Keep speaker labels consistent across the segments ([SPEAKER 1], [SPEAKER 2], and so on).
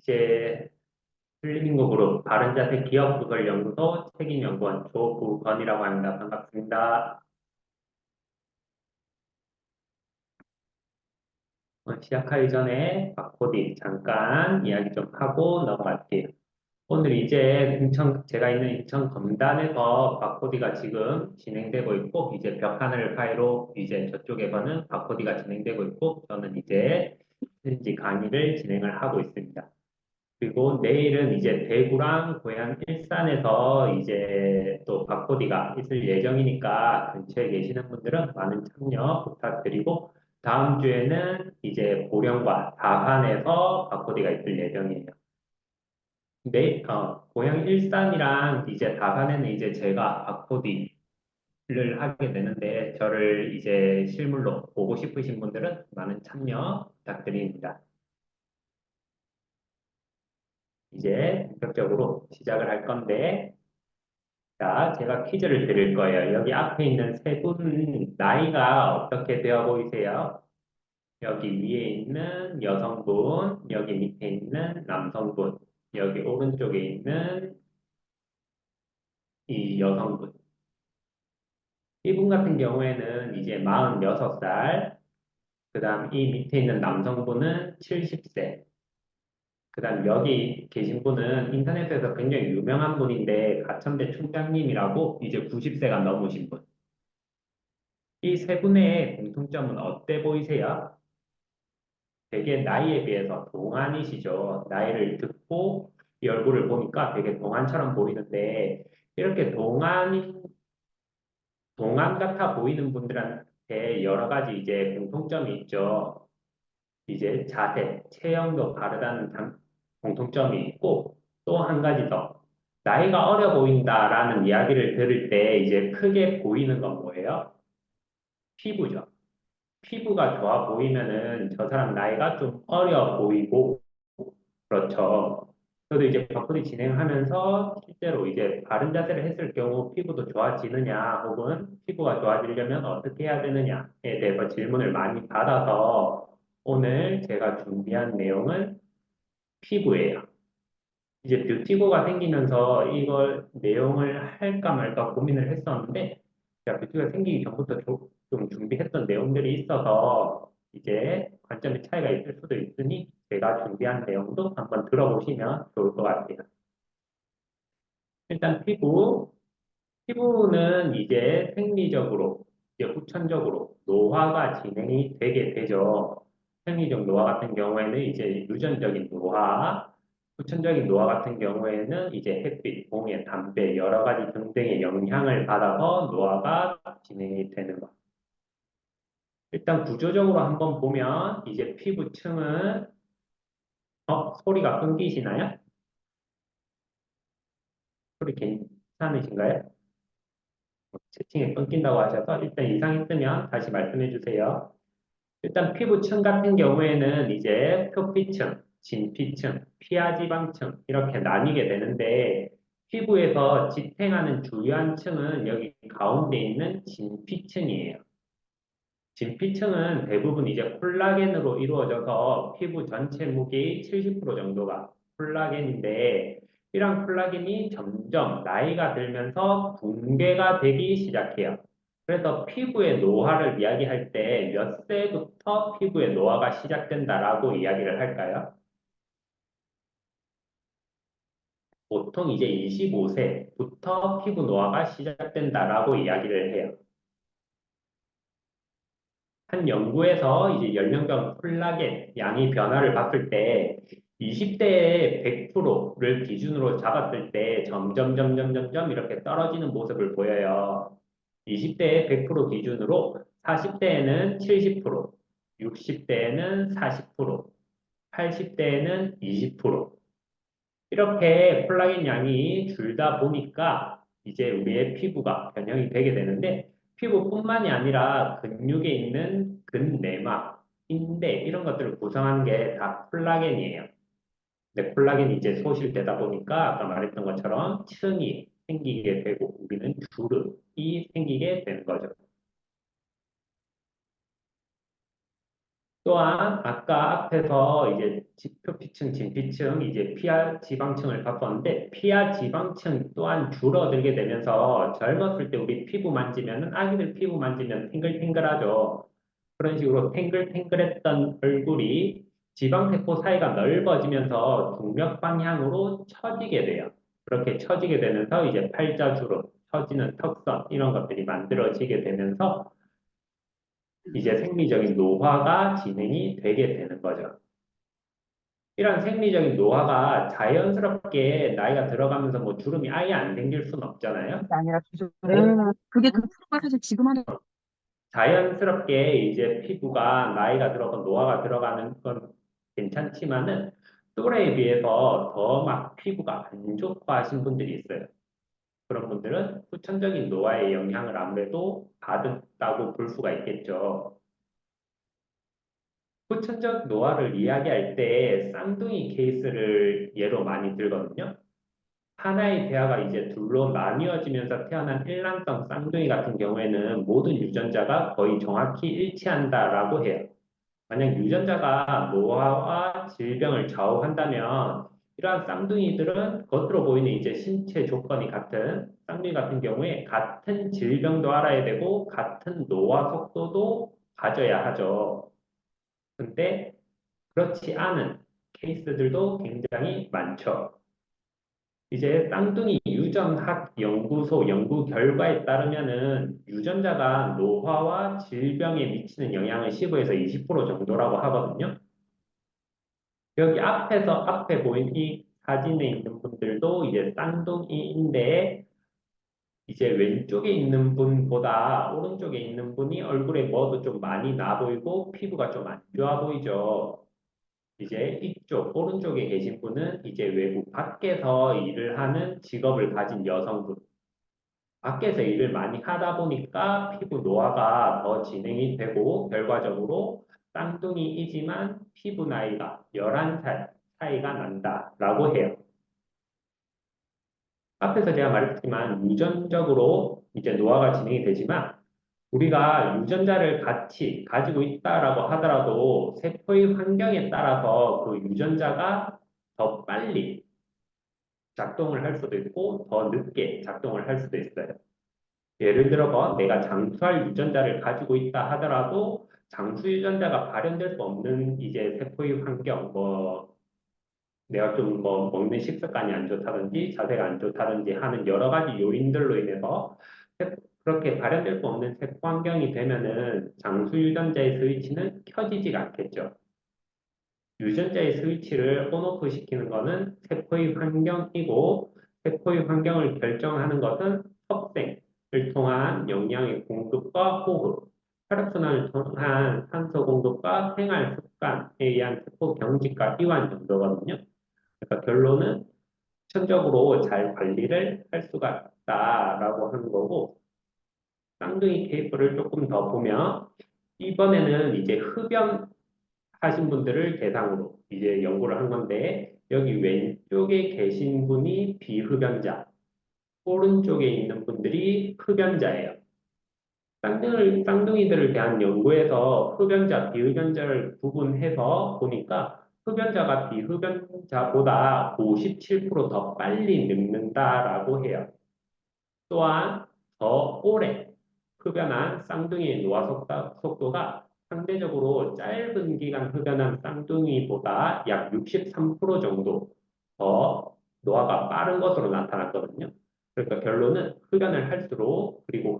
[SPEAKER 1] 이제 슬리밍고 그룹 바른자세 기업구설연구소 책임연구원 조부건이라고 합니다. 반갑습니다. 시작하기 전에 바코디 잠깐 이야기 좀 하고 넘어갈게요. 오늘 이제 제가 있는 인천 검단에서 바코디가 지금 진행되고 있고, 이제 벽하늘 파이로 이제 저쪽에서는 바코디가 진행되고 있고, 저는 이제 현지 강의를 진행을 하고 있습니다. 그리고 내일은 이제 대구랑 고양 일산에서 이제 또 바코디가 있을 예정이니까 근처에 계시는 분들은 많은 참여 부탁드리고, 다음 주에는 이제 보령과 다산에서 바코디가 있을 예정이에요. 고양 일산이랑 이제 다산에는 이제 제가 바코디를 하게 되는데, 저를 이제 실물로 보고 싶으신 분들은 많은 참여 부탁드립니다. 이제 본격적으로 시작을 할 건데, 자, 제가 퀴즈를 드릴 거예요. 여기 앞에 있는 세 분 나이가 어떻게 되어 보이세요? 여기 위에 있는 여성분, 여기 밑에 있는 남성분, 여기 오른쪽에 있는 이 여성분. 이분 같은 경우에는 이제 46살, 그 다음 이 밑에 있는 남성분은 70세, 그 다음 여기 계신 분은 인터넷에서 굉장히 유명한 분인데 가천대 총장님이라고 이제 90세가 넘으신 분. 이 세 분의 공통점은 어때 보이세요? 되게 나이에 비해서 동안이시죠. 나이를 듣고 이 얼굴을 보니까 되게 동안처럼 보이는데, 이렇게 동안 같아 보이는 분들한테 여러 가지 이제 공통점이 있죠. 이제 자세, 체형도 다르다는 공통점이 있고, 또 한 가지 더. 나이가 어려 보인다라는 이야기를 들을 때 이제 크게 보이는 건 뭐예요? 피부죠. 피부가 좋아 보이면은 저 사람 나이가 좀 어려 보이고, 그렇죠. 저도 이제 바쁘게 진행하면서 실제로 이제 바른 자세를 했을 경우 피부도 좋아지느냐, 혹은 피부가 좋아지려면 어떻게 해야 되느냐에 대해서 질문을 많이 받아서 오늘 제가 준비한 내용은 피부예요. 이제 뷰티고가 생기면서 이걸 내용을 할까 말까 고민을 했었는데, 제가 뷰티가 생기기 전부터 좀 준비했던 내용들이 있어서 이제 관점의 차이가 있을 수도 있으니 제가 준비한 내용도 한번 들어보시면 좋을 것 같아요. 일단 피부는 이제 생리적으로, 이제 후천적으로 노화가 진행이 되게 되죠. 생리적 노화 같은 경우에는 이제 유전적인 노화, 후천적인 노화 같은 경우에는 이제 햇빛, 공해, 담배, 여러 가지 등등의 영향을 받아서 노화가 진행이 되는 것. 일단 구조적으로 한번 보면 이제 피부층은 소리가 끊기시나요? 소리 괜찮으신가요? 채팅에 끊긴다고 하셔서 일단 이상 있으면 다시 말씀해 주세요. 일단 피부층 같은 경우에는 이제 표피층, 진피층, 피하지방층 이렇게 나뉘게 되는데, 피부에서 지탱하는 주요한 층은 여기 가운데 있는 진피층이에요. 진피층은 대부분 이제 콜라겐으로 이루어져서 피부 전체 무게의 70% 정도가 콜라겐인데, 이런 콜라겐이 점점 나이가 들면서 붕괴가 되기 시작해요. 그래서 피부의 노화를 이야기할 때 몇 세부터 피부의 노화가 시작된다라고 이야기를 할까요? 보통 이제 25세부터 피부 노화가 시작된다라고 이야기를 해요. 한 연구에서 이제 연령별 콜라겐 양이 변화를 봤을 때 20대의 100%를 기준으로 잡았을 때 점점 이렇게 떨어지는 모습을 보여요. 20대의 100% 기준으로 40대에는 70%, 60대에는 40%, 80대에는 20%. 이렇게 콜라겐 양이 줄다 보니까 이제 우리의 피부가 변형이 되게 되는데, 피부뿐만이 아니라 근육에 있는 근내막, 인대 이런 것들을 구성하는 게 다 콜라겐이에요. 근데 콜라겐이 이제 소실되다 보니까 아까 말했던 것처럼 층이 생기게 되고 우리는 주름이 생기게 되는 거죠. 또한 아까 앞에서 이제 표피층, 진피층, 이제 피하 지방층을 봤었는데 피하 지방층 또한 줄어들게 되면서 젊었을 때 우리 피부 만지면은 아기들 피부 만지면 탱글탱글하죠. 그런 식으로 탱글탱글했던 얼굴이 지방세포 사이가 넓어지면서 중력 방향으로 처지게 돼요. 그렇게 처지게 되면서 이제 팔자주름, 처지는 턱선 이런 것들이 만들어지게 되면서 이제 생리적인 노화가 진행이 되게 되는 거죠. 이런 생리적인 노화가 자연스럽게 나이가 들어가면서 뭐 주름이 아예 안 생길 수는 없잖아요.
[SPEAKER 2] 그게 아니라 그게 그 프로가 사실 지금 하는
[SPEAKER 1] 자연스럽게 이제 피부가 나이가 들어서 노화가 들어가는 건 괜찮지만은 또래에 비해서 더 막 피부가 안 좋고 하신 분들이 있어요. 그런 분들은 후천적인 노화의 영향을 아무래도 받았다고 볼 수가 있겠죠. 후천적 노화를 이야기할 때 쌍둥이 케이스를 예로 많이 들거든요. 하나의 대화가 이제 둘로 나뉘어지면서 태어난 일란성 쌍둥이 같은 경우에는 모든 유전자가 거의 정확히 일치한다라고 해요. 만약 유전자가 노화와 질병을 좌우한다면 이러한 쌍둥이들은 겉으로 보이는 이제 신체 조건이 같은 쌍둥이 같은 경우에 같은 질병도 알아야 되고 같은 노화 속도도 가져야 하죠. 근데 그렇지 않은 케이스들도 굉장히 많죠. 이제 쌍둥이 유전학 연구소 연구 결과에 따르면은 유전자가 노화와 질병에 미치는 영향은 15에서 20% 정도라고 하거든요. 여기 앞에 보인 이 사진에 있는 분들도 이제 쌍둥이인데 이제 왼쪽에 있는 분보다 오른쪽에 있는 분이 얼굴에 뭐도 좀 많이 나 보이고 피부가 좀 안 좋아 보이죠. 이제 이쪽 오른쪽에 계신 분은 이제 외부 밖에서 일을 하는 직업을 가진 여성분. 밖에서 일을 많이 하다 보니까 피부 노화가 더 진행이 되고 결과적으로 쌍둥이이지만 피부 나이가 11살 차이가 난다라고 해요. 앞에서 제가 말했지만 유전적으로 이제 노화가 진행이 되지만 우리가 유전자를 같이 가지고 있다라고 하더라도 세포의 환경에 따라서 그 유전자가 더 빨리 작동을 할 수도 있고 더 늦게 작동을 할 수도 있어요. 예를 들어 내가 장수할 유전자를 가지고 있다 하더라도 장수 유전자가 발현될 수 없는 이제 세포의 환경, 뭐 내가 좀 뭐 먹는 식습관이 안 좋다든지 자세가 안 좋다든지 하는 여러 가지 요인들로 인해서 그렇게 발현될 수 없는 세포 환경이 되면은 장수 유전자의 스위치는 켜지지가 않겠죠. 유전자의 스위치를 온오프 시키는 것은 세포의 환경이고 세포의 환경을 결정하는 것은 섭생을 통한 영양의 공급과 호흡, 혈액순환을 통한 산소 공급과 생활 습관에 의한 세포 경직과 이완 정도거든요. 그러니까 결론은 천적으로 잘 관리를 할 수가 있다라고 하는 거고 쌍둥이 케이스를 조금 더 보면 이번에는 이제 흡연 하신 분들을 대상으로 이제 연구를 한 건데 여기 왼쪽에 계신 분이 비흡연자, 오른쪽에 있는 분들이 흡연자예요. 쌍둥이들을 대한 연구에서 흡연자, 비흡연자를 구분해서 보니까 흡연자가 비흡연자보다 57%더 빨리 늙는다라고 해요. 또한 더 오래 흡연한 쌍둥이의 노화 속도가 상대적으로 짧은 기간 흡연한 쌍둥이보다 약 63% 정도 더 노화가 빠른 것으로 나타났거든요. 그러니까 결론은 흡연을 할수록 그리고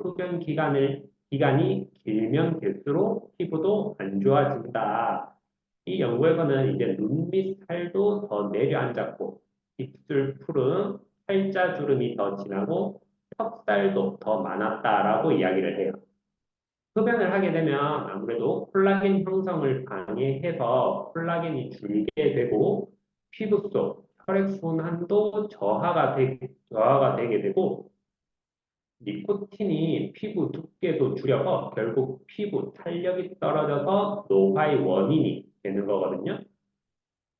[SPEAKER 1] 기간이 길면 길수록 피부도 안 좋아진다. 이 연구에서는 이제 눈 밑 살도 더 내려앉았고 입술 푸름, 팔자주름이 더 진하고 턱살도 더 많았다라고 이야기를 해요. 흡연을 하게 되면 아무래도 콜라겐 형성을 방해해서 콜라겐이 줄게 되고 피부 속 혈액순환도 저하가 되게 되고 니코틴이 피부 두께도 줄여서 결국 피부 탄력이 떨어져서 노화의 원인이 되는 거거든요.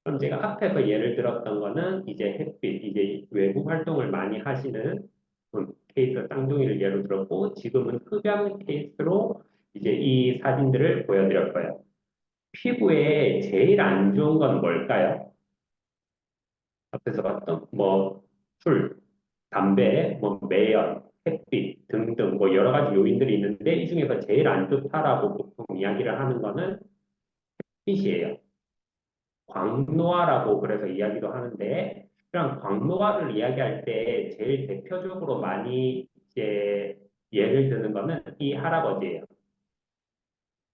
[SPEAKER 1] 그럼 제가 앞에서 예를 들었던 거는 이제 햇빛, 이제 외부 활동을 많이 하시는 케이스 쌍둥이를 예로 들었고 지금은 흡연 케이스로 이제 이 사진들을 보여드렸어요. 피부에 제일 안 좋은 건 뭘까요? 앞에서 봤던 뭐 술, 담배, 뭐 매연, 햇빛 등등 뭐 여러 가지 요인들이 있는데 이 중에서 제일 안 좋다라고 보통 이야기를 하는 거는 햇빛이에요. 광노화라고 그래서 이야기도 하는데 그냥 광노화를 이야기할 때 제일 대표적으로 많이 이제 예를 드는 거는 이 할아버지예요.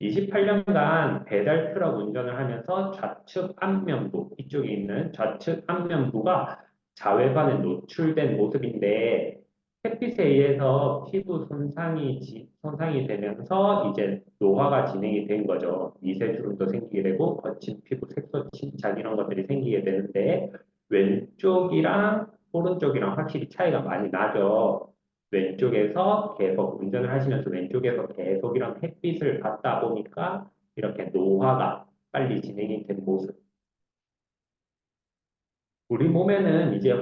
[SPEAKER 1] 28년간 배달 트럭 운전을 하면서 좌측 안면부, 이쪽에 있는 좌측 안면부가 자외선에 노출된 모습인데 햇빛에 의해서 피부 손상이 되면서 이제 노화가 진행이 된 거죠. 미세주름도 생기게 되고 거친 피부 색소 침착 이런 것들이 생기게 되는데 왼쪽이랑 오른쪽이랑 확실히 차이가 많이 나죠. 왼쪽에서 계속 운전을 하시면서 왼쪽에서 계속 이런 햇빛을 받다 보니까 이렇게 노화가 빨리 진행이 된 모습. 우리 몸에는 이제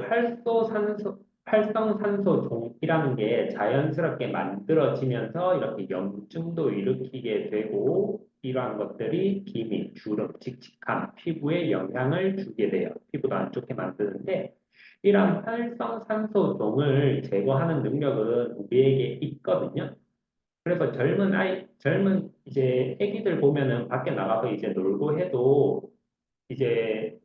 [SPEAKER 1] 활성산소종이라는 게 자연스럽게 만들어지면서 이렇게 염증도 일으키게 되고 이러한 것들이 기미, 주름, 칙칙함, 피부에 영향을 주게 돼요. 피부도 안 좋게 만드는데 이러한 활성산소종을 제거하는 능력은 우리에게 있거든요. 그래서 젊은 이제 애기들 보면은 밖에 나가서 이제 놀고 해도 이제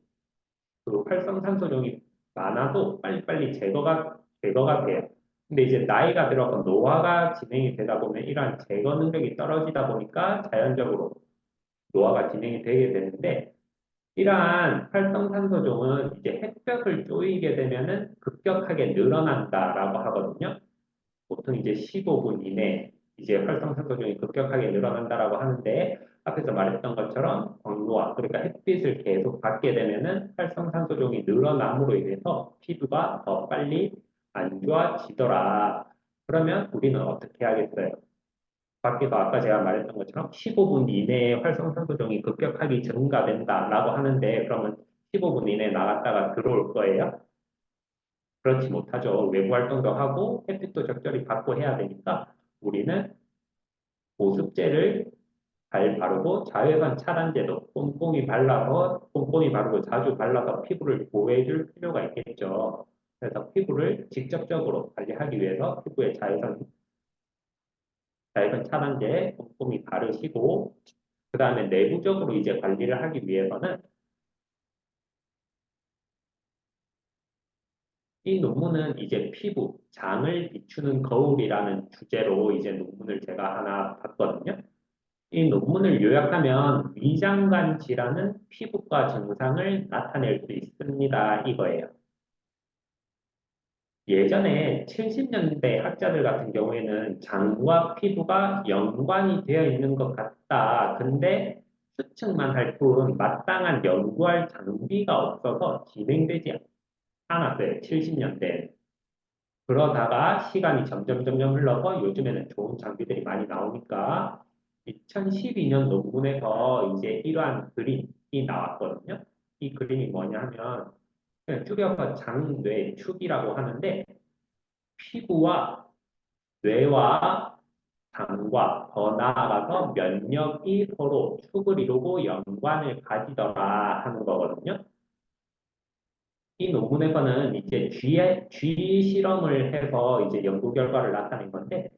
[SPEAKER 1] 그 활성산소종이 많아도 빨리빨리 제거가 돼요. 근데 이제 나이가 들어서 노화가 진행이 되다 보면 이러한 제거 능력이 떨어지다 보니까 자연적으로 노화가 진행이 되게 되는데 이러한 활성산소종은 이제 햇볕을 쬐이게 되면은 급격하게 늘어난다라고 하거든요. 보통 이제 15분 이내 이제 활성산소종이 급격하게 늘어난다라고 하는데 앞에서 말했던 것처럼 광노화 그러니까 햇빛을 계속 받게 되면은 활성산소종이 늘어남으로 인해서 피부가 더 빨리 안 좋아지더라. 그러면 우리는 어떻게 하겠어요? 밖에서 아까 제가 말했던 것처럼 15분 이내에 활성산소종이 급격하게 증가된다라고 하는데 그러면 15분 이내에 나갔다가 들어올 거예요? 그렇지 못하죠. 외부 활동도 하고 햇빛도 적절히 받고 해야 되니까 우리는 보습제를 잘 바르고 자외선 차단제도 꼼꼼히 바르고 자주 발라서 피부를 보호해 줄 필요가 있겠죠. 그래서 피부를 직접적으로 관리하기 위해서 피부에 자외선 차단제 꼼꼼히 바르시고 그 다음에 내부적으로 이제 관리를 하기 위해서는 이 논문은 이제 피부, 장을 비추는 거울이라는 주제로 이제 논문을 제가 하나 봤거든요. 이 논문을 요약하면 위장관 질환은 피부과 증상을 나타낼 수 있습니다. 이거예요. 예전에 70년대 학자들 같은 경우에는 장과 피부가 연관이 되어 있는 것 같다. 근데 추측만 할 뿐 마땅한 연구할 장비가 없어서 진행되지 않았어요. 70년대. 그러다가 시간이 점점 흘러서 요즘에는 좋은 장비들이 많이 나오니까 2012년 논문에서 이제 이러한 그림이 나왔거든요. 이 그림이 뭐냐 하면 그냥 줄여서 장뇌축이라고 하는데 피부와 뇌와 장과 더 나아가서 면역이 서로 축을 이루고 연관을 가지더라 하는 거거든요. 이 논문에서는 이제 쥐 실험을 해서 이제 연구 결과를 나타낸 건데,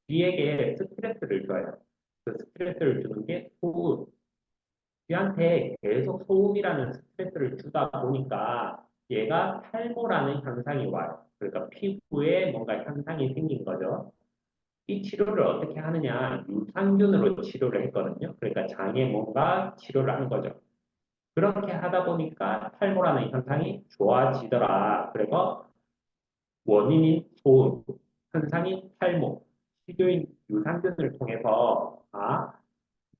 [SPEAKER 1] 쥐에게 스트레스를 줘요. 그 스트레스를 주는 게 소음. 쥐한테 계속 소음이라는 스트레스를 주다 보니까 얘가 탈모라는 현상이 와요. 그러니까 피부에 뭔가 현상이 생긴 거죠. 이 치료를 어떻게 하느냐, 유산균으로 치료를 했거든요. 그러니까 장에 뭔가 치료를 하는 거죠. 그렇게 하다 보니까 탈모라는 현상이 좋아지더라. 그래서 원인인 소음, 현상인 탈모, 치료인 유산균을 통해서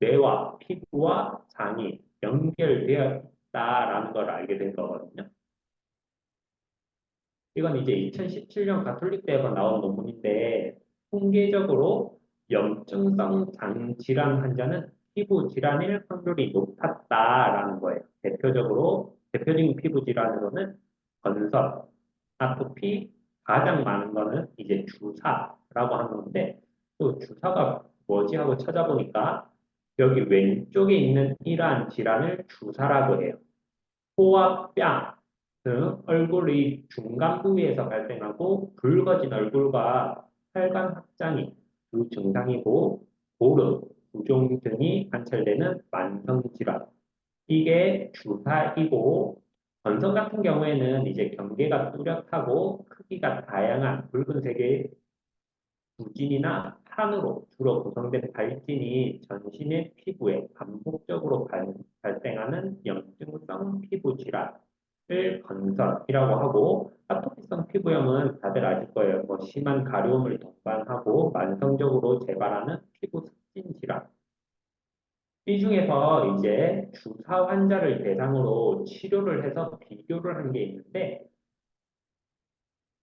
[SPEAKER 1] 뇌와 피부와 장이 연결되어 있다라는 걸 알게 된 거거든요. 이건 이제 2017년 가톨릭대에서 나온 논문인데 통계적으로 염증성 장질환 환자는 피부 질환일 확률이 높았다라는 거예요. 대표적인 피부 질환으로는 건설, 아토피, 가장 많은 거는 이제 주사라고 하는 건데 또 주사가 뭐지 하고 찾아보니까 여기 왼쪽에 있는 이러한 질환을 주사라고 해요. 코와 뺨 등 얼굴의 중간 부위에서 발생하고 붉어진 얼굴과 혈관 확장이 두 증상이고 보름, 부종 등이 관찰되는 만성 질환. 이게 주사이고 건성 같은 경우에는 이제 경계가 뚜렷하고 크기가 다양한 붉은색의 부진이나 판으로 주로 구성된 발진이 전신의 피부에 반복적으로 발생하는 염증성 피부 질환을 건선이라고 하고 아토피성 피부염은 다들 아실 거예요. 뭐 심한 가려움을 동반하고 만성적으로 재발하는 피부 습진 질환. 이 중에서 이제 주사 환자를 대상으로 치료를 해서 비교를 한 게 있는데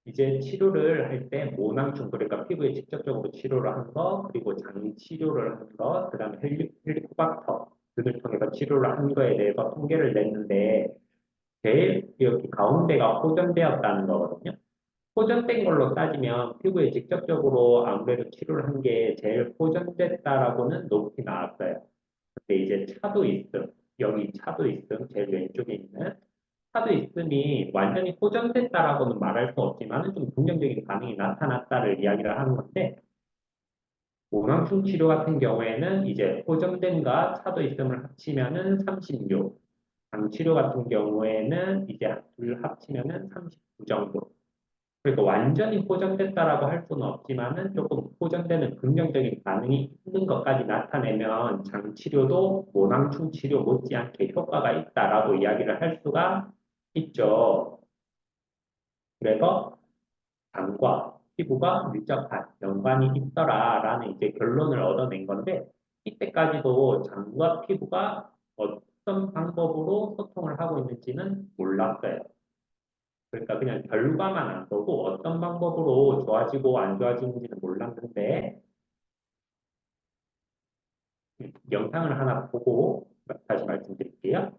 [SPEAKER 1] 이제 치료를 할 때 모낭충, 그러니까 피부에 직접적으로 치료를 한 거, 그리고 장 치료를 한 거, 그다음에 헬리코박터 등을 통해서 치료를 한 거에 대해서 통계를 냈는데 제일 여기 가운데가 호전되었다는 거거든요. 호전된 걸로 따지면 피부에 직접적으로 아무래도 치료를 한 게 제일 호전됐다라고는 높이 나왔어요. 근데 이제 차도 있음, 여기 차도 있음, 제일 왼쪽에 있는 차도 있음이 완전히 호전됐다라고는 말할 수 없지만 좀 긍정적인 반응이 나타났다를 이야기를 하는 건데 오랑충 치료 같은 경우에는 이제 호전된과 차도 있음을 합치면은 36, 장 치료 같은 경우에는 이제 둘 합치면은 39 정도. 그러니까 완전히 호전됐다라고 할 수는 없지만은 조금 호전되는 긍정적인 반응이 있는 것까지 나타내면 장 치료도 모낭충 치료 못지않게 효과가 있다라고 이야기를 할 수가 있죠. 그래서 장과 피부가 밀접한 연관이 있더라라는 이제 결론을 얻어낸 건데 이때까지도 장과 피부가 어떤 방법으로 소통을 하고 있는지는 몰랐어요. 그러니까 그냥 결과만 안 보고 어떤 방법으로 좋아지고 안 좋아지는지는 몰랐는데 영상을 하나 보고 다시 말씀드릴게요.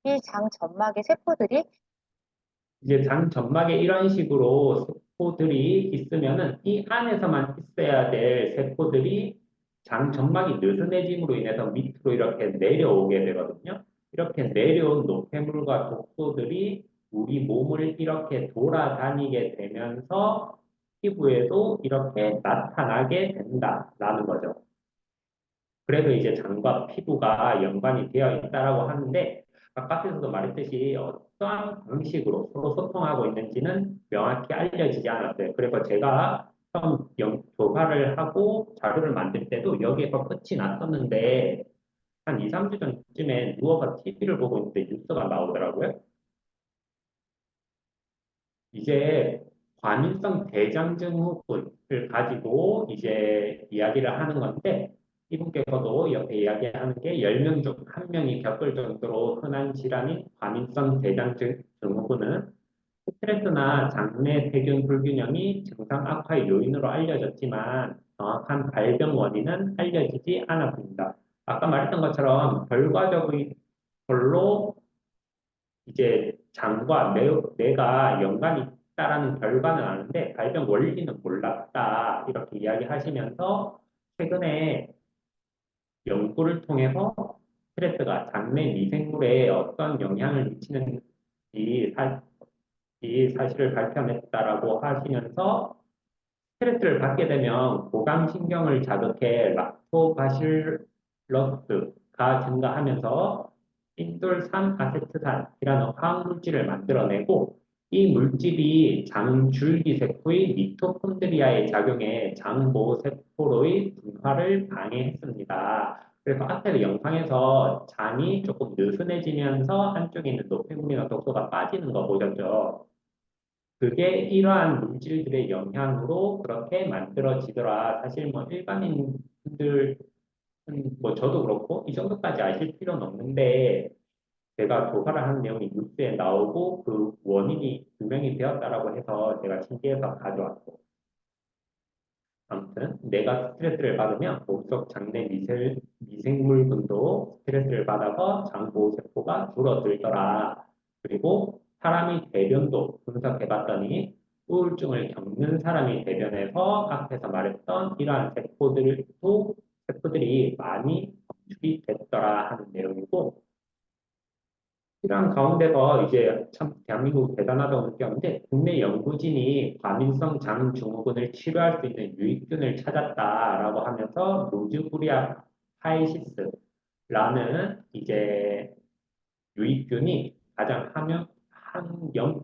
[SPEAKER 3] 이 장 점막의 세포들이
[SPEAKER 1] 이제 장 점막에 이런 식으로 세포들이 있으면은 이 안에서만 있어야 될 세포들이 장 점막이 느슨해짐으로 인해서 밑으로 이렇게 내려오게 되거든요. 이렇게 내려온 노폐물과 독소들이 우리 몸을 이렇게 돌아다니게 되면서 피부에도 이렇게 나타나게 된다라는 거죠. 그래서 이제 장과 피부가 연관이 되어 있다라고 하는데 바깥에서도 말했듯이 어떠한 방식으로 서로 소통하고 있는지는 명확히 알려지지 않았어요. 그래서 제가 처음 조사를 하고 자료를 만들 때도 여기에서 끝이 났었는데 한 2, 3주 전쯤에 누워서 TV를 보고 있는데 뉴스가 나오더라고요. 이제 과민성 대장증후군을 가지고 이제 이야기를 하는 건데 이분께서도 옆에 이야기하는 게 10명 중 1명이 겪을 정도로 흔한 질환인 과민성 대장증후군은 스트레스나 장내 세균 불균형이 증상 악화의 요인으로 알려졌지만 정확한 발병 원인은 알려지지 않았습니다. 아까 말했던 것처럼 결과적으로 이제 장과 뇌가 연관이 있다라는 결과는 아는데 발병 원리는 몰랐다 이렇게 이야기하시면서 최근에 연구를 통해서 스트레스가 장내 미생물에 어떤 영향을 미치는지 이 사실을 밝혀냈다라고 하시면서 스트레스를 받게 되면 고강신경을 자극해 락토바실러스가 증가하면서 인돌산 아세트산이라는 화학물질을 만들어내고 이 물질이 장줄기세포의 미토콘드리아에 작용해 장보세포로의 분화를 방해했습니다. 그래서 앞에 영상에서 장이 조금 느슨해지면서 한쪽에 있는 노폐물이나 독소가 빠지는 거 보셨죠? 그게 이러한 물질들의 영향으로 그렇게 만들어지더라. 사실 뭐 일반인들, 뭐 저도 그렇고 이 정도까지 아실 필요는 없는데 제가 조사를 한 내용이 뉴스에 나오고 그 원인이 규명이 되었다라고 해서 제가 신기해서 가져왔고 아무튼 내가 스트레스를 받으면 몸속 장내 미생물군도 스트레스를 받아서 장보호세포가 줄어들더라. 그리고 사람이 대변도 분석해봤더니 우울증을 겪는 사람이 대변에서 앞에서 말했던 이러한 세포들도 세포들이 많이 검출이 됐더라 하는 내용이고, 이러한 가운데서 이제 참 대한민국 대단하다고 느꼈는데 국내 연구진이 과민성 장 증후군을 치료할 수 있는 유익균을 찾았다라고 하면서 루즈부리아 파이시스라는 이제 유익균이 가장 항염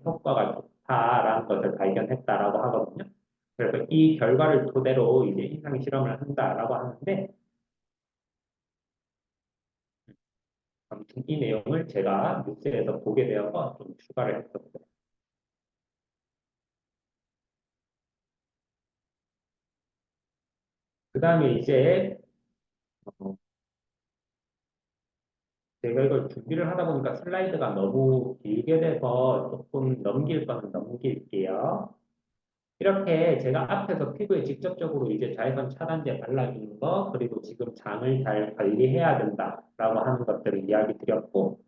[SPEAKER 1] 효과가 좋다라는 것을 발견했다라고 하거든요. 그래서 이 결과를 토대로 이제 임상 실험을 한다라고 하는데, 아무튼 이 내용을 제가 뉴스에서 보게 되어서 좀 추가를 했었어요. 그 다음에 이제 어, 제가 이걸 준비를 하다 보니까 슬라이드가 너무 길게 돼서 조금 넘길 거는 넘길게요. 이렇게 제가 앞에서 피부에 직접적으로 이제 자외선 차단제 발라주는 거, 그리고 지금 장을 잘 관리해야 된다라고 하는 것들을 이야기 드렸고,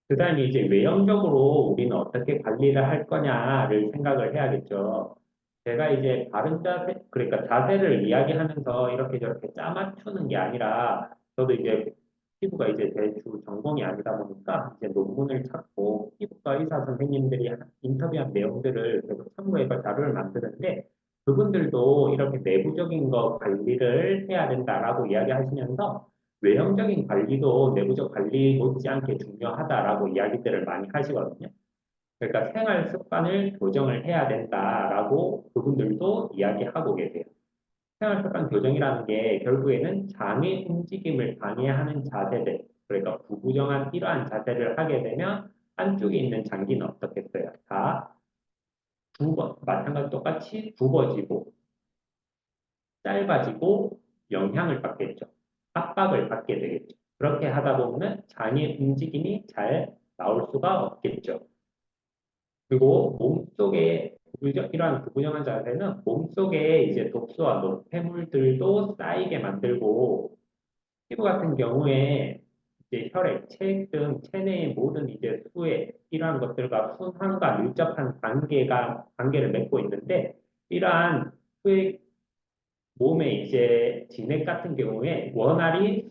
[SPEAKER 1] 그 다음에 이제 외형적으로 우리는 어떻게 관리를 할 거냐를 생각을 해야겠죠. 제가 이제 바른 자세, 그러니까 자세를 이야기하면서 이렇게 저렇게 짜맞추는 게 아니라, 저도 이제 피부가 이제 제 주 전공이 아니다 보니까 이제 논문을 찾고 피부과 의사 선생님들이 인터뷰한 내용들을 계속 참고해서 자료를 만드는데, 그분들도 이렇게 내부적인 거 관리를 해야 된다라고 이야기하시면서 외형적인 관리도 내부적 관리 못지않게 중요하다라고 이야기들을 많이 하시거든요. 그러니까 생활 습관을 교정을 해야 된다라고 그분들도 이야기하고 계세요. 생활 습관 교정이라는 게 결국에는 장의 움직임을 방해하는 자세들, 그러니까 구부정한 이러한 자세를 하게 되면 안쪽에 있는 장기는 어떻겠어요? 다 마찬가지 똑같이 굽어지고 짧아지고 영향을 받겠죠. 압박을 받게 되겠죠. 그렇게 하다 보면 장의 움직임이 잘 나올 수가 없겠죠. 그리고 몸속에 이러한 구부정한 자세는 몸속에 이제 독소와 노폐물들도 쌓이게 만들고, 피부 같은 경우에 이제 혈액, 체액 등 체내의 모든 이제 수액 이러한 것들과 순환과 밀접한 관계를 맺고 있는데, 이러한 수액 몸에 이제 진액 같은 경우에 원활히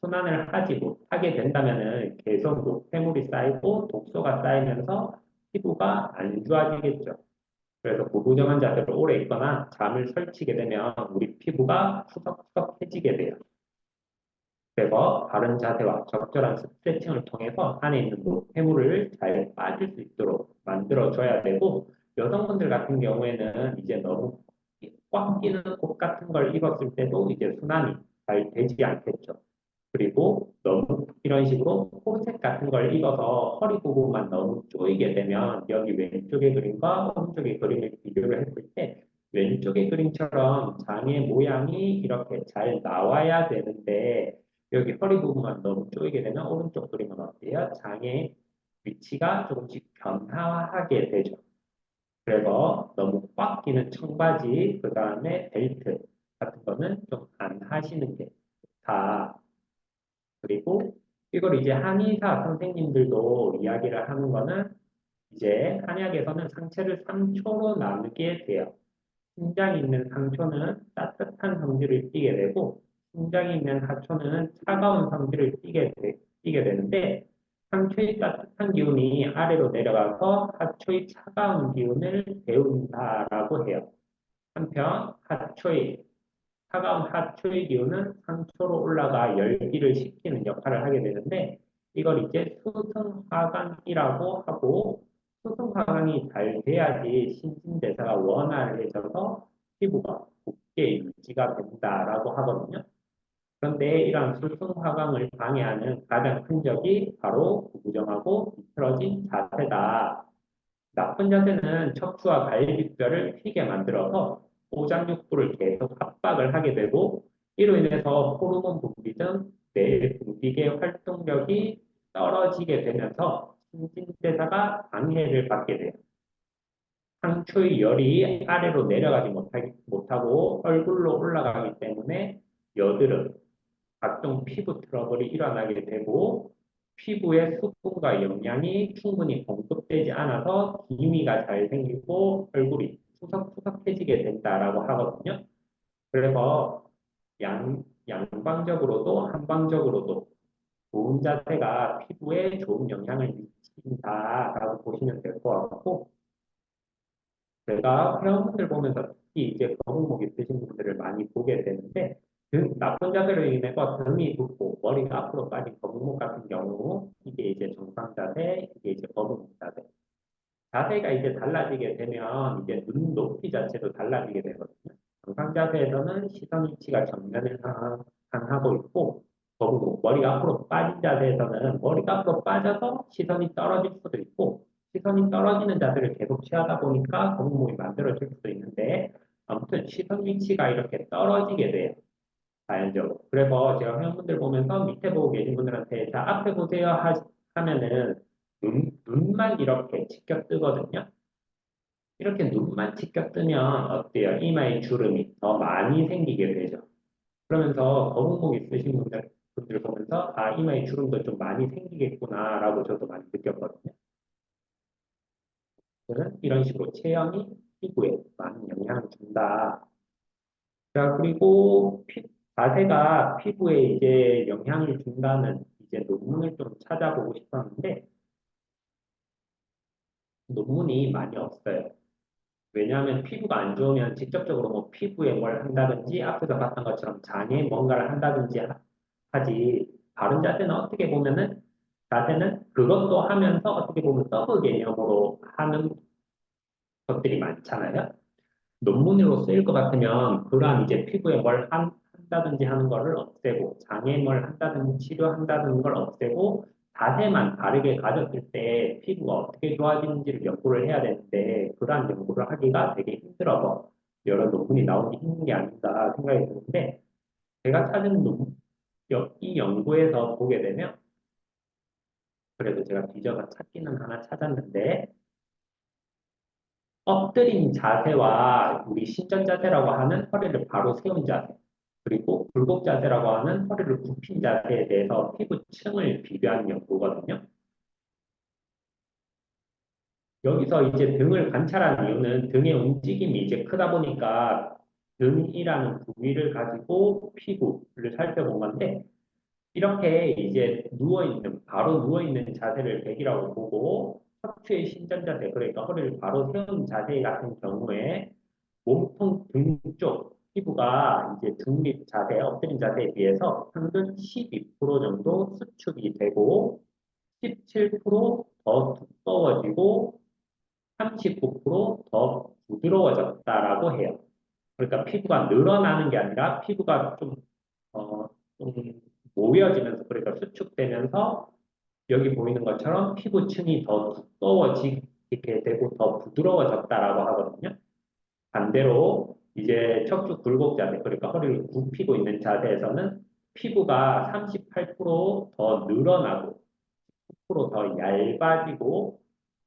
[SPEAKER 1] 순환을 하지 못하게 된다면은 계속 노폐물이 쌓이고 독소가 쌓이면서 피부가 안 좋아지겠죠. 그래서 구부정한 자세를 오래 있거나 잠을 설치게 되면 우리 피부가 푸석푸석해지게 돼요. 그래서 바른 자세와 적절한 스트레칭을 통해서 안에 있는 노폐물을 잘 빠질 수 있도록 만들어줘야 되고, 여성분들 같은 경우에는 이제 너무 꽉 끼는 옷 같은 걸 입었을 때도 이제 순환이 잘 되지 않겠죠. 그리고 너무 이런 식으로 코르셋 같은 걸 입어서 허리 부분만 너무 조이게 되면 여기 왼쪽의 그림과 오른쪽의 그림을 비교를 했을 때 왼쪽의 그림처럼 장의 모양이 이렇게 잘 나와야 되는데, 여기 허리 부분만 너무 조이게 되면 오른쪽 그림은 어때요? 장의 위치가 조금씩 변화하게 되죠. 그래서 너무 꽉 끼는 청바지, 그 다음에 벨트 같은 거는 좀 안 하시는 게 좋다. 그리고 이걸 이제 한의사 선생님들도 이야기를 하는 거는, 이제 한의학에서는 상체를 3초로 나누게 돼요. 심장이 있는 상초는 따뜻한 성질을 띠게 되고, 심장이 있는 하초는 차가운 성질을 띠게 되는데, 상초의 따뜻한 기운이 아래로 내려가서 하초의 차가운 기운을 데운다라고 해요. 한편 차가운 하초의 기운은 상초로 올라가 열기를 식히는 역할을 하게 되는데, 이걸 이제 수승화강이라고 하고, 수승화강이 잘 돼야지 신진대사가 원활해져서 피부가 곱게 유지가 된다라고 하거든요. 그런데 이러한 수승화강을 방해하는 가장 큰 적이 바로 구부정하고 비틀어진 자세다. 나쁜 자세는 척추와 갈비뼈를 휘게 만들어서 오장육부를 계속 압박을 하게 되고, 이로 인해서 호르몬 분비 등 뇌 분비계 활동력이 떨어지게 되면서 신진대사가 방해를 받게 돼요. 상초의 열이 아래로 내려가지 못하고 얼굴로 올라가기 때문에 여드름, 각종 피부 트러블이 일어나게 되고, 피부의 수분과 영양이 충분히 공급되지 않아서 기미가 잘 생기고 얼굴이 푸석푸석해지게 된다라고 하거든요. 그래서 양방적으로도 한방적으로도 좋은 자세가 피부에 좋은 영향을 미친다라고 보시면 될 것 같고, 제가 회원분들 보면서 특히 이제 거북목 있으신 분들을 많이 보게 되는데, 나쁜 자세로 인해서 등이 붓고 머리가 앞으로 빠진 거북목 같은 경우, 이게 이제 정상 자세, 이게 이제 거북목 자세. 자세가 이제 달라지게 되면 이제 눈 높이 자체도 달라지게 되거든요. 정상 자세에서는 시선 위치가 정면을 향하고 있고, 거꾸로 머리가 앞으로 빠진 자세에서는 머리가 앞으로 빠져서 시선이 떨어질 수도 있고, 시선이 떨어지는 자세를 계속 취하다 보니까 거북목이 만들어질 수도 있는데, 아무튼 시선 위치가 이렇게 떨어지게 돼요. 자연적으로. 그래서 제가 회원분들 보면서 밑에 보고 계신 분들한테 자, 앞에 보세요 하면은 눈만 이렇게 치켜 뜨거든요. 이렇게 눈만 치켜 뜨면 어때요? 이마에 주름이 더 많이 생기게 되죠. 그러면서 거북목 있으신 분들 보면서 아, 이마에 주름도 좀 많이 생기겠구나라고 저도 많이 느꼈거든요. 저는 이런 식으로 체형이 피부에 많은 영향을 준다. 자, 그리고 자세가 피부에 이제 영향을 준다는 이제 논문을 좀 찾아보고 싶었는데 논문이 많이 없어요. 왜냐하면 피부가 안 좋으면 직접적으로 뭐 피부에 뭘 한다든지 앞에서 봤던 것처럼 장에 뭔가를 한다든지 하지 바른 자세는 어떻게 보면은 자세는 그것도 하면서 어떻게 보면 서브 개념으로 하는 것들이 많잖아요. 논문으로 쓰일 것 같으면 그러한 이제 피부에 뭘 한다든지 하는 거를 없애고 장에 뭘 한다든지 치료한다는 걸 없애고 자세만 바르게 가졌을 때 피부가 어떻게 좋아지는지를 연구를 해야 되는데 그러한 연구를 하기가 되게 힘들어서 여러 논문이 나오기 힘든 게 아닌가 생각이 드는데 제가 찾은 이 연구에서 보게 되면 그래도 제가 뒤져서 찾기는 하나 찾았는데 엎드린 자세와 우리 신전 자세라고 하는 허리를 바로 세운 자세, 그리고 굴곡 자세라고 하는 허리를 굽힌 자세에 대해서 피부층을 비교하는 연구거든요. 여기서 이제 등을 관찰한 이유는 등의 움직임이 이제 크다 보니까 등이라는 부위를 가지고 피부를 살펴본 건데, 이렇게 이제 바로 누워있는 자세를 100이라고 보고, 척추의 신전 자세, 그러니까 허리를 바로 세운 자세 같은 경우에 몸통 등 쪽 피부가 이제 중립 자세, 엎드린 자세에 비해서 평균 12% 정도 수축이 되고 17%더 두꺼워지고 39%더 부드러워졌다라고 해요. 그러니까 피부가 늘어나는 게 아니라 피부가 좀 모여지면서 그러니까 수축되면서 여기 보이는 것처럼 피부층이 더 두꺼워지게 되고 더 부드러워졌다라고 하거든요. 반대로 이제 척추 굴곡 자세, 그러니까 허리를 굽히고 있는 자세에서는 피부가 38%더 늘어나고 10%더 얇아지고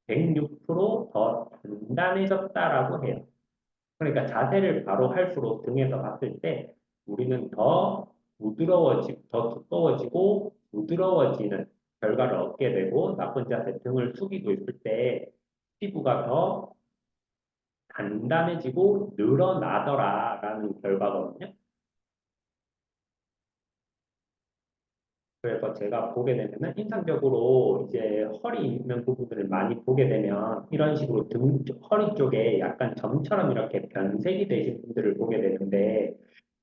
[SPEAKER 1] 106%더 단단해졌다라고 해요. 그러니까 자세를 바로 할수록 등에서 봤을 때 우리는 더 부드러워지고 더 두꺼워지고 부드러워지는 결과를 얻게 되고 나쁜 자세 등을 숙이고 있을 때 피부가 더 단단해지고 늘어나더라라는 결과거든요. 그래서 제가 보게 되면은 인상적으로 이제 허리 있는 부분들을 많이 보게 되면 이런 식으로 허리 쪽에 약간 점처럼 이렇게 변색이 되신 분들을 보게 되는데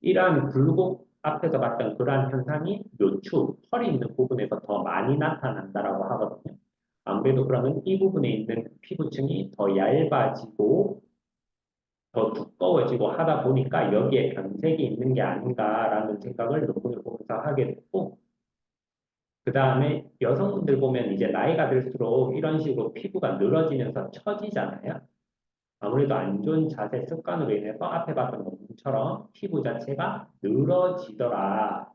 [SPEAKER 1] 이러한 굴곡 앞에서 봤던 그러한 현상이 요추, 허리 있는 부분에서 더 많이 나타난다라고 하거든요. 아무래도 그러면 이 부분에 있는 피부층이 더 얇아지고 더 두꺼워지고 하다 보니까 여기에 변색이 있는 게 아닌가라는 생각을 논문을 보면서 하게 됐고, 그 다음에 여성분들 보면 이제 나이가 들수록 이런 식으로 피부가 늘어지면서 처지잖아요. 아무래도 안 좋은 자세 습관으로 인해서 앞에 봤던 논문처럼 피부 자체가 늘어지더라.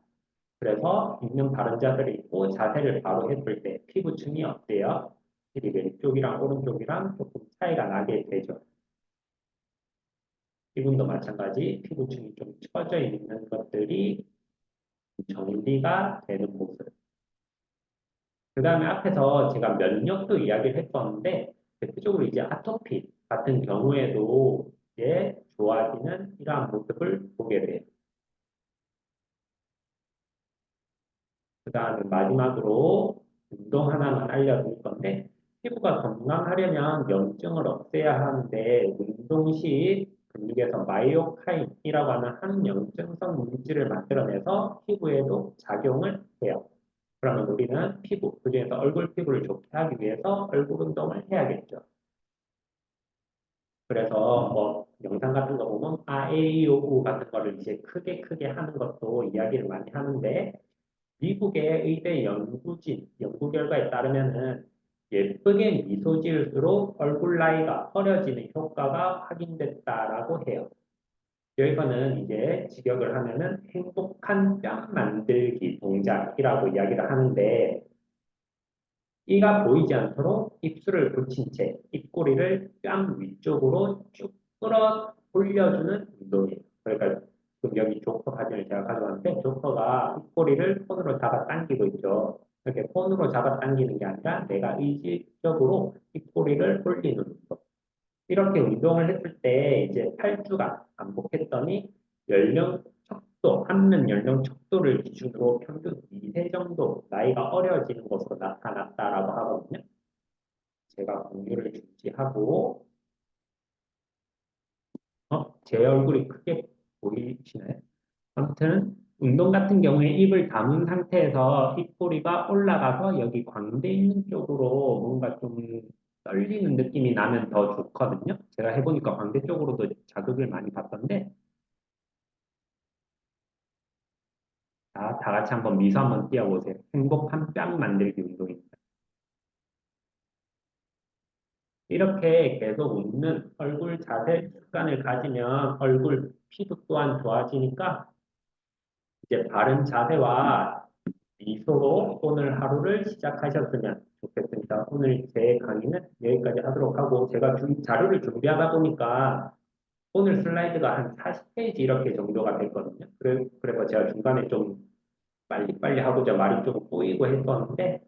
[SPEAKER 1] 그래서 있는 바른 자세를 입고 자세를 바로 했을 때 피부층이 어때요? 이 왼쪽이랑 오른쪽이랑 조금 차이가 나게 되죠. 이분도 마찬가지 피부층이 좀 처져 있는 것들이 정리가 되는 모습. 그 다음에 앞에서 제가 면역도 이야기를 했었는데 대표적으로 이제 아토피 같은 경우에도 좋아지는 이러한 모습을 보게 돼요. 그 다음에 마지막으로 운동 하나만 알려드릴 건데, 피부가 건강하려면 염증을 없애야 하는데, 운동 시 근육에서 마이오카인이라고 하는 항염증성 물질을 만들어내서 피부에도 작용을 해요. 그러면 우리는 피부, 그중에서 얼굴 피부를 좋게 하기 위해서 얼굴 운동을 해야겠죠. 그래서 뭐 영상 같은 거 보면 아에이오우 같은 거를 이제 크게 하는 것도 이야기를 많이 하는데, 미국의 의대 연구 결과에 따르면은 예쁘게 미소 지을수록 얼굴 나이가 어려지는 효과가 확인됐다라고 해요. 여기서는 이제 직역을 하면은 행복한 뺨 만들기 동작이라고 이야기를 하는데, 이가 보이지 않도록 입술을 붙인 채 입꼬리를 뺨 위쪽으로 쭉 끌어 올려주는 운동이에요. 그러니까 지금 여기 조커 사진을 제가 가져왔는데, 조커가 입꼬리를 폰으로 잡아 당기고 있죠. 이렇게 폰으로 잡아 당기는 게 아니라 내가 의지적으로 입꼬리를 올리는 운동. 이렇게 운동을 했을 때 이제 8주간 반복했더니 연령 척도, 한면 연령 척도를 기준으로 평균 2세 정도 나이가 어려지는 것으로 나타났다라고 하거든요. 제가 공유를 중지하고, 제 얼굴이 크게 보이시나요? 아무튼 운동 같은 경우에 입을 다문 상태에서 입꼬리가 올라가서 여기 광대 있는 쪽으로 뭔가 좀 떨리는 느낌이 나면 더 좋거든요. 제가 해보니까 광대 쪽으로도 자극을 많이 받던데, 자, 다 같이 한번 미소 한번 띄워보세요. 행복한 뺨 만들기 운동입니다. 이렇게 계속 웃는 얼굴 자세 습관을 가지면 얼굴 피부 또한 좋아지니까, 이제 바른 자세와 미소로 오늘 하루를 시작하셨으면 좋겠습니다. 오늘 제 강의는 여기까지 하도록 하고, 제가 자료를 준비하다 보니까 오늘 슬라이드가 한 40페이지 이렇게 정도가 됐거든요. 그래서 제가 중간에 좀 빨리빨리 하고자 말이 좀 꼬이고 했었는데,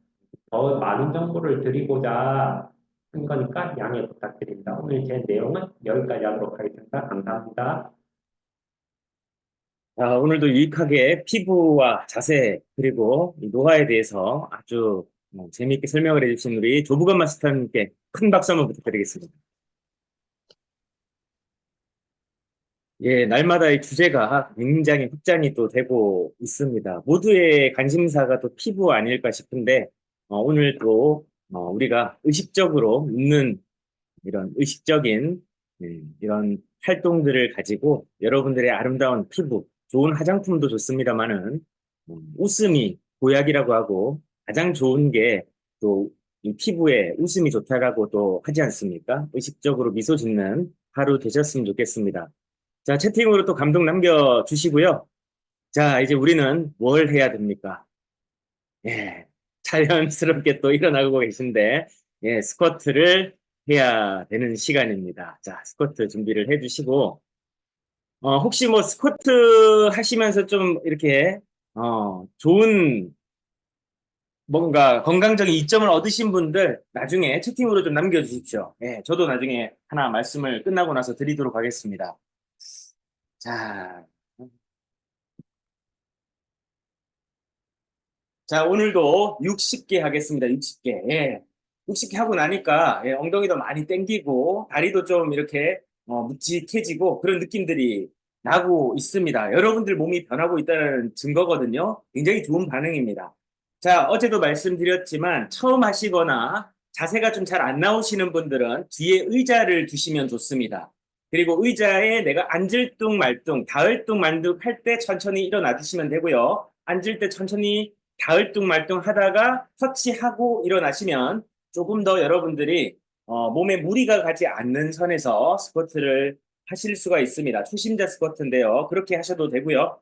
[SPEAKER 1] 더 많은 정보를 드리고자 한 거니까 양해 부탁드립니다. 오늘 제 내용은 여기까지 하도록 하겠습니다. 감사합니다.
[SPEAKER 4] 오늘도 유익하게 피부와 자세 그리고 이 노화에 대해서 아주 재미있게 설명을 해주신 우리 조부건 마스터님께 큰 박수 한번 부탁드리겠습니다. 예, 날마다 이 주제가 굉장히 확장이 또 되고 있습니다. 모두의 관심사가 또 피부 아닐까 싶은데, 오늘 또 우리가 의식적으로 웃는 이런 의식적인 이런 활동들을 가지고 여러분들의 아름다운 피부, 좋은 화장품도 좋습니다만은 웃음이 보약이라고 하고, 가장 좋은 게 또 이 피부에 웃음이 좋다라고 또 하지 않습니까? 의식적으로 미소 짓는 하루 되셨으면 좋겠습니다. 자, 채팅으로 또 감동 남겨주시고요. 자, 이제 우리는 뭘 해야 됩니까? 예, 자연스럽게 또 일어나고 계신데, 예, 스쿼트를 해야 되는 시간입니다. 자, 스쿼트 준비를 해주시고, 혹시 뭐 스쿼트 하시면서 좀 이렇게, 좋은 뭔가 건강적인 이점을 얻으신 분들 나중에 채팅으로 좀 남겨주십시오. 예, 저도 나중에 하나 말씀을 끝나고 나서 드리도록 하겠습니다. 자, 자, 오늘도 60개 하겠습니다. 60개. 예. 60개 하고 나니까 예, 엉덩이도 많이 땡기고 다리도 좀 이렇게 묵직해지고 그런 느낌들이 나고 있습니다. 여러분들 몸이 변하고 있다는 증거거든요. 굉장히 좋은 반응입니다. 자, 어제도 말씀드렸지만 처음 하시거나 자세가 좀 잘 안 나오시는 분들은 뒤에 의자를 두시면 좋습니다. 그리고 의자에 내가 앉을 뚱 말 뚱, 닿을 뚱 말 뚱 할 때 천천히 일어나 주시면 되고요. 앉을 때 천천히 닿을뚱말뚱 하다가 터치하고 일어나시면 조금 더 여러분들이 몸에 무리가 가지 않는 선에서 스쿼트를 하실 수가 있습니다. 초심자 스쿼트인데요. 그렇게 하셔도 되고요.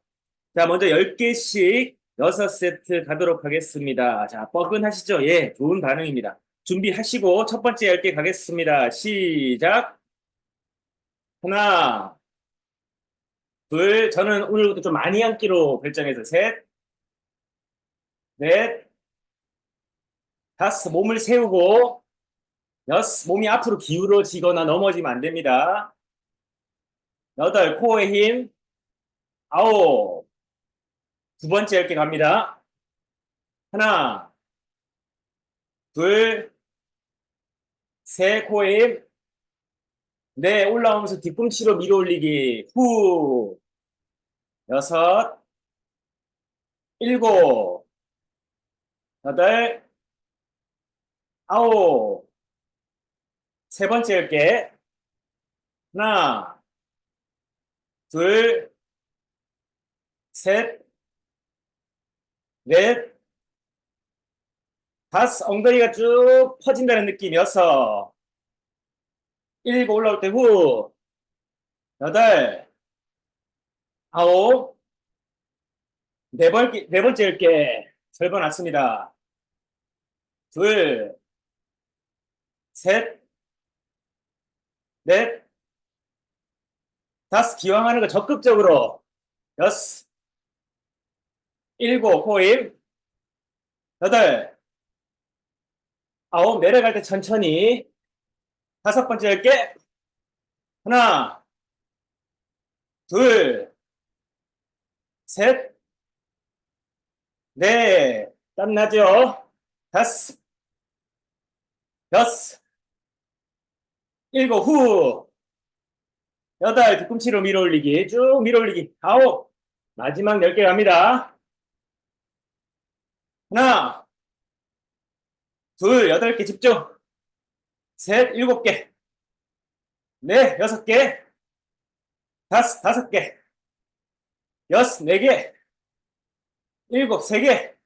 [SPEAKER 4] 자, 먼저 10개씩 6세트 가도록 하겠습니다. 자, 뻐근하시죠? 예, 좋은 반응입니다. 준비하시고 첫 번째 10개 가겠습니다. 시작! 하나, 둘, 저는 오늘부터 좀 많이 앉기로 결정해서 셋, 넷, 다섯, 몸을 세우고, 여섯, 몸이 앞으로 기울어지거나 넘어지면 안 됩니다. 여덟, 코어의 힘. 아홉. 두 번째 이렇게 갑니다. 하나, 둘, 셋, 코어의 힘. 네, 올라오면서 뒤꿈치로 밀어 올리기. 후. 여섯, 일곱, 여덟, 아홉. 세 번째 이렇게. 하나, 둘, 셋, 넷, 다섯. 엉덩이가 쭉 퍼진다는 느낌. 여섯, 일곱. 올라올 때 후. 여덟, 아홉. 네 번째 이렇게 접어놨습니다. 둘, 셋, 넷, 다섯. 기왕 하는 거 적극적으로. 여섯, 일곱. 코임. 여덟, 아홉. 내려갈 때 천천히. 다섯 번째 이렇게. 하나, 둘, 셋, 넷. 땀나죠? 다섯, 여섯, 일곱. 후. 여덟. 뒤꿈치로 밀어 올리기. 쭉 밀어 올리기. 아홉. 마지막 10개 갑니다. 하나, 둘, 8개 집중. 셋, 7개. 넷, 6개. 다섯, 5개. 여섯, 4개. 일곱, 3개.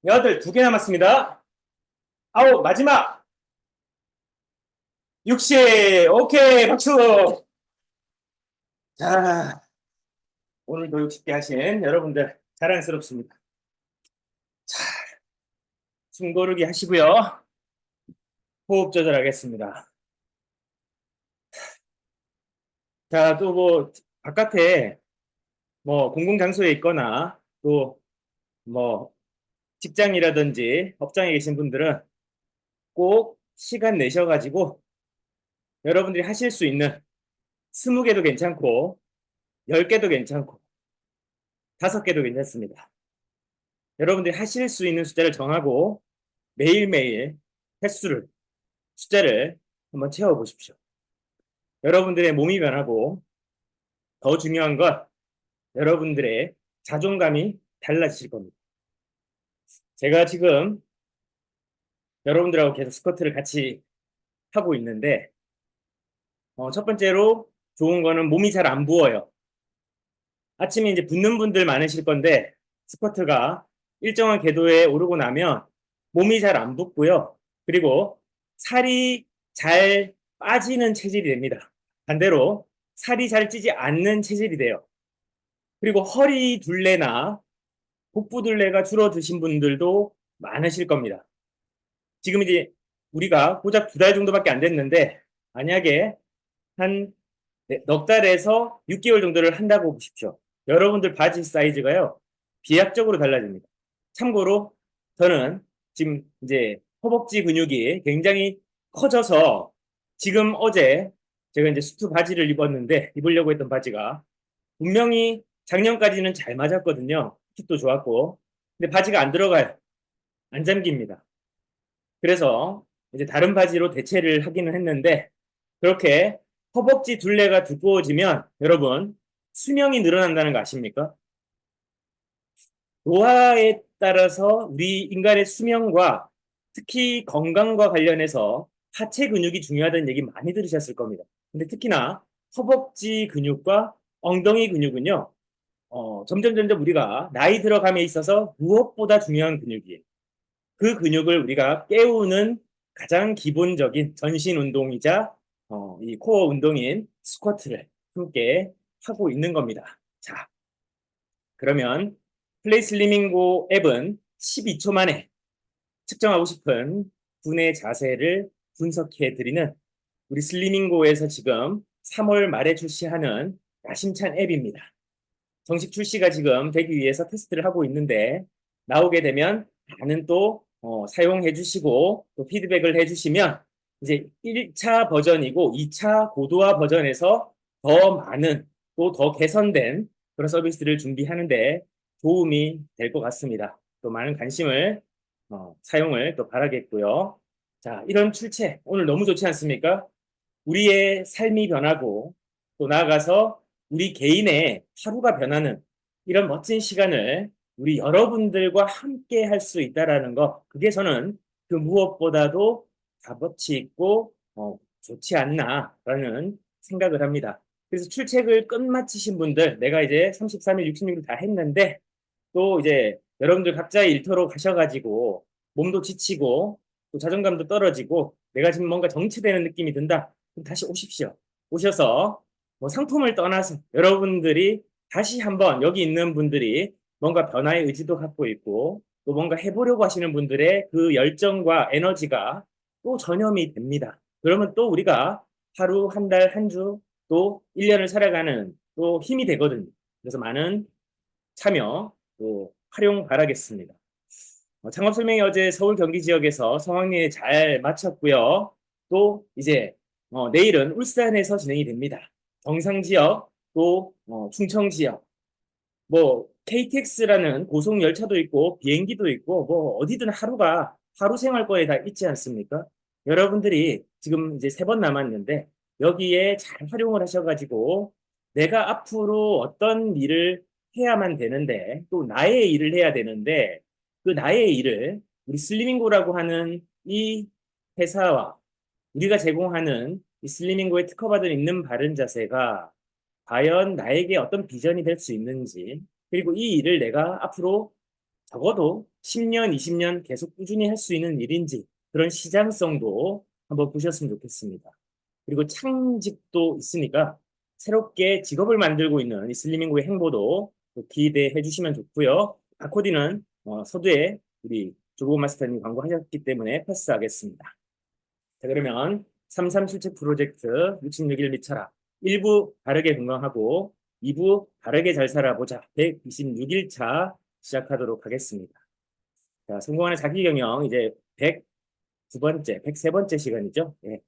[SPEAKER 4] 여덟, 2개 남았습니다. 아홉, 마지막. 60. 오케이, 박수. 자, 오늘도 60개 하신 여러분들 자랑스럽습니다. 자, 숨 고르기 하시고요. 호흡 조절하겠습니다. 자, 또 뭐 바깥에 뭐 공공장소에 있거나 또 뭐 직장이라든지 업장에 계신 분들은 꼭 시간 내셔가지고 여러분들이 하실 수 있는 20개도 괜찮고 10개도 괜찮고 5개도 괜찮습니다. 여러분들이 하실 수 있는 숫자를 정하고 매일매일 숫자를 한번 채워보십시오. 여러분들의 몸이 변하고 더 중요한 건 여러분들의 자존감이 달라지실 겁니다. 제가 지금 여러분들하고 계속 스쿼트를 같이 하고 있는데 첫 번째로 좋은 거는 몸이 잘 안 부어요. 아침에 이제 붓는 분들 많으실 건데 스쿼트가 일정한 궤도에 오르고 나면 몸이 잘 안 붓고요. 그리고 살이 잘 빠지는 체질이 됩니다. 반대로 살이 잘 찌지 않는 체질이 돼요. 그리고 허리 둘레나 복부 둘레가 줄어드신 분들도 많으실 겁니다. 지금 이제 우리가 고작 2달 정도밖에 안 됐는데 만약에 한 넉 달에서 6개월 정도를 한다고 보십시오. 여러분들 바지 사이즈가요 비약적으로 달라집니다. 참고로 저는 지금 이제 허벅지 근육이 굉장히 커져서 지금 어제 제가 이제 수트 바지를 입으려고 했던 바지가 분명히 작년까지는 잘 맞았거든요. 핏도 좋았고 근데 바지가 안 들어가요. 안 잠깁니다. 그래서 이제 다른 바지로 대체를 하기는 했는데 그렇게 허벅지 둘레가 두꺼워지면 여러분 수명이 늘어난다는 거 아십니까? 노화에 따라서 우리 인간의 수명과 특히 건강과 관련해서 하체 근육이 중요하다는 얘기 많이 들으셨을 겁니다. 근데 특히나 허벅지 근육과 엉덩이 근육은요, 점점 우리가 나이 들어감에 있어서 무엇보다 중요한 근육이에요. 그 근육을 우리가 깨우는 가장 기본적인 전신 운동이자 이 코어 운동인 스쿼트를 함께 하고 있는 겁니다. 자, 그러면 플레이 슬리밍고 앱은 12초 만에 측정하고 싶은 분의 자세를 분석해 드리는 우리 슬리밍고에서 지금 3월 말에 출시하는 야심찬 앱입니다. 정식 출시가 지금 되기 위해서 테스트를 하고 있는데 나오게 되면 많은 또 사용해 주시고 또 피드백을 해 주시면 이제 1차 버전이고 2차 고도화 버전에서 더 많은 또 더 개선된 그런 서비스를 준비하는데 도움이 될 것 같습니다. 또 많은 관심을 사용을 또 바라겠고요. 자, 이런 출첵 오늘 너무 좋지 않습니까? 우리의 삶이 변하고 또 나아가서 우리 개인의 하루가 변하는 이런 멋진 시간을 우리 여러분들과 함께 할 수 있다라는 거, 그게 저는 그 무엇보다도 값어치 있고 좋지 않나라는 생각을 합니다. 그래서 출첵을 끝마치신 분들, 내가 이제 33일, 66일 다 했는데 또 이제 여러분들 각자의 일터로 가셔가지고 몸도 지치고 또 자존감도 떨어지고 내가 지금 뭔가 정체되는 느낌이 든다. 그럼 다시 오십시오. 오셔서 뭐 상품을 떠나서 여러분들이 다시 한번 여기 있는 분들이 뭔가 변화의 의지도 갖고 있고 또 뭔가 해보려고 하시는 분들의 그 열정과 에너지가 또 전염이 됩니다. 그러면 또 우리가 하루, 한 달, 한 주, 또 1년을 살아가는 또 힘이 되거든요. 그래서 많은 참여 또 활용 바라겠습니다. 창업설명회 어제 서울 경기 지역에서 성황리에 잘 마쳤고요. 또 이제 내일은 울산에서 진행이 됩니다. 경상 지역 또 충청 지역 뭐 KTX라는 고속 열차도 있고 비행기도 있고 뭐 어디든 하루 생활권에 다 있지 않습니까? 여러분들이 지금 이제 3번 남았는데 여기에 잘 활용을 하셔가지고 내가 앞으로 어떤 일을 해야만 되는데 또 나의 일을 해야 되는데 그 나의 일을 우리 슬리밍고라고 하는 이 회사와 우리가 제공하는 이 슬리밍고에 특허받은 있는 바른 자세가 과연 나에게 어떤 비전이 될 수 있는지, 그리고 이 일을 내가 앞으로 적어도 10년, 20년 계속 꾸준히 할 수 있는 일인지, 그런 시장성도 한번 보셨으면 좋겠습니다. 그리고 창직도 있으니까 새롭게 직업을 만들고 있는 이 슬리밍고의 행보도 기대해 주시면 좋고요. 바코디는 서두에 우리 조보 마스터님 광고하셨기 때문에 패스하겠습니다. 자, 그러면 33 실책 프로젝트 66일 미쳐라. 1부 바르게 건강하고 2부 바르게 잘 살아보자. 126일차 시작하도록 하겠습니다. 자, 성공하는 자기경영 이제 102번째, 103번째 시간이죠. 예.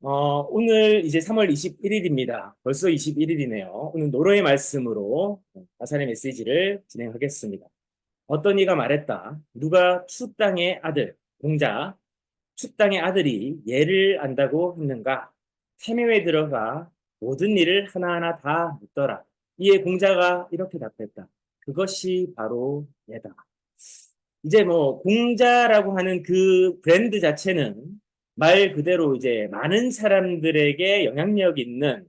[SPEAKER 4] 오늘 이제 3월 21일입니다. 벌써 21일이네요. 오늘 노래의 말씀으로 가사의 메시지를 진행하겠습니다. 어떤 이가 말했다. 누가 추 땅의 아들, 공자, 추 땅의 아들이 예를 안다고 했는가? 태묘에 들어가 모든 일을 하나하나 다 묻더라. 이에 공자가 이렇게 답했다. 그것이 바로 예다. 이제 뭐 공자라고 하는 그 브랜드 자체는 말 그대로 이제 많은 사람들에게 영향력 있는